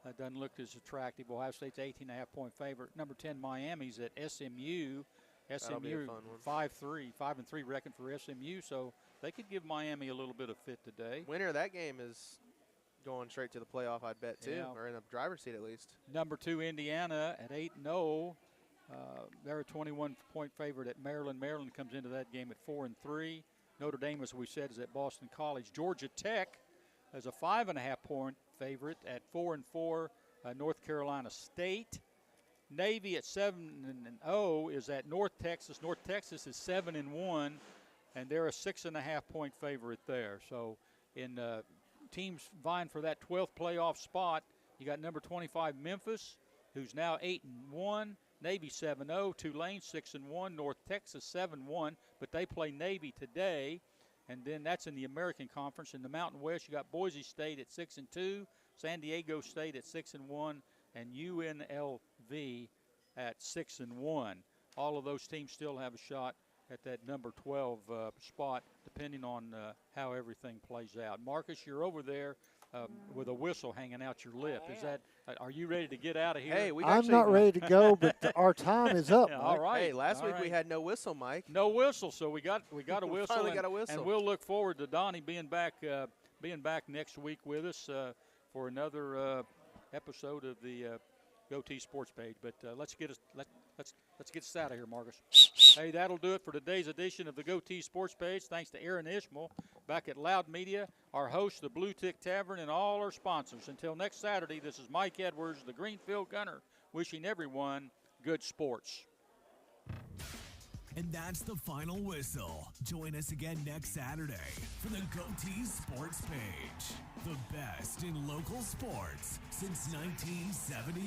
it doesn't look as attractive. Ohio State's 18.5-point favorite. Number 10, Miami's at SMU. That'll be a fun one. 5-3 record for SMU. So they could give Miami a little bit of fit today. Winner of that game is going straight to the playoff, I'd bet, too, or in the driver's seat at least. Number 2, Indiana at 8-0. They're a 21-point favorite at Maryland. Maryland comes into that game at 4-3. Notre Dame, as we said, is at Boston College. Georgia Tech is a 5.5-point favorite at 4-4. North Carolina State. Navy at 7-0 is at North Texas. North Texas is 7-1, and they're a 6.5-point favorite there. So, in teams vying for that 12th playoff spot, you got number 25 Memphis, who's now 8-1. Navy 7-0, Tulane 6-1, North Texas 7-1, but they play Navy today, and then that's in the American Conference. In the Mountain West, you got Boise State at 6-2, San Diego State at 6-1, and UNLV at 6-1. All of those teams still have a shot at that number 12 spot, depending on how everything plays out. Marcus, you're over there with a whistle hanging out your lip. Is that? Are you ready to get out of here? Hey, I'm not ready to go, but our time is up. All right. Hey, last week we had no whistle, Mike. No whistle, so we got a whistle. Finally got a whistle. And we'll look forward to Donnie being back next week with us for another episode of the GoTeez Sports Page. But let's get us out of here, Marcus. Hey, that'll do it for today's edition of the GoTeez Sports Page. Thanks to Aaron Ishmael back at Loud Media, our host, the Bluetick Tavern, and all our sponsors. Until next Saturday, this is Mike Edwards, the Greenfield Gunner, wishing everyone good sports. And that's the final whistle. Join us again next Saturday for the GoTeez Sports Page. The best in local sports since 1970.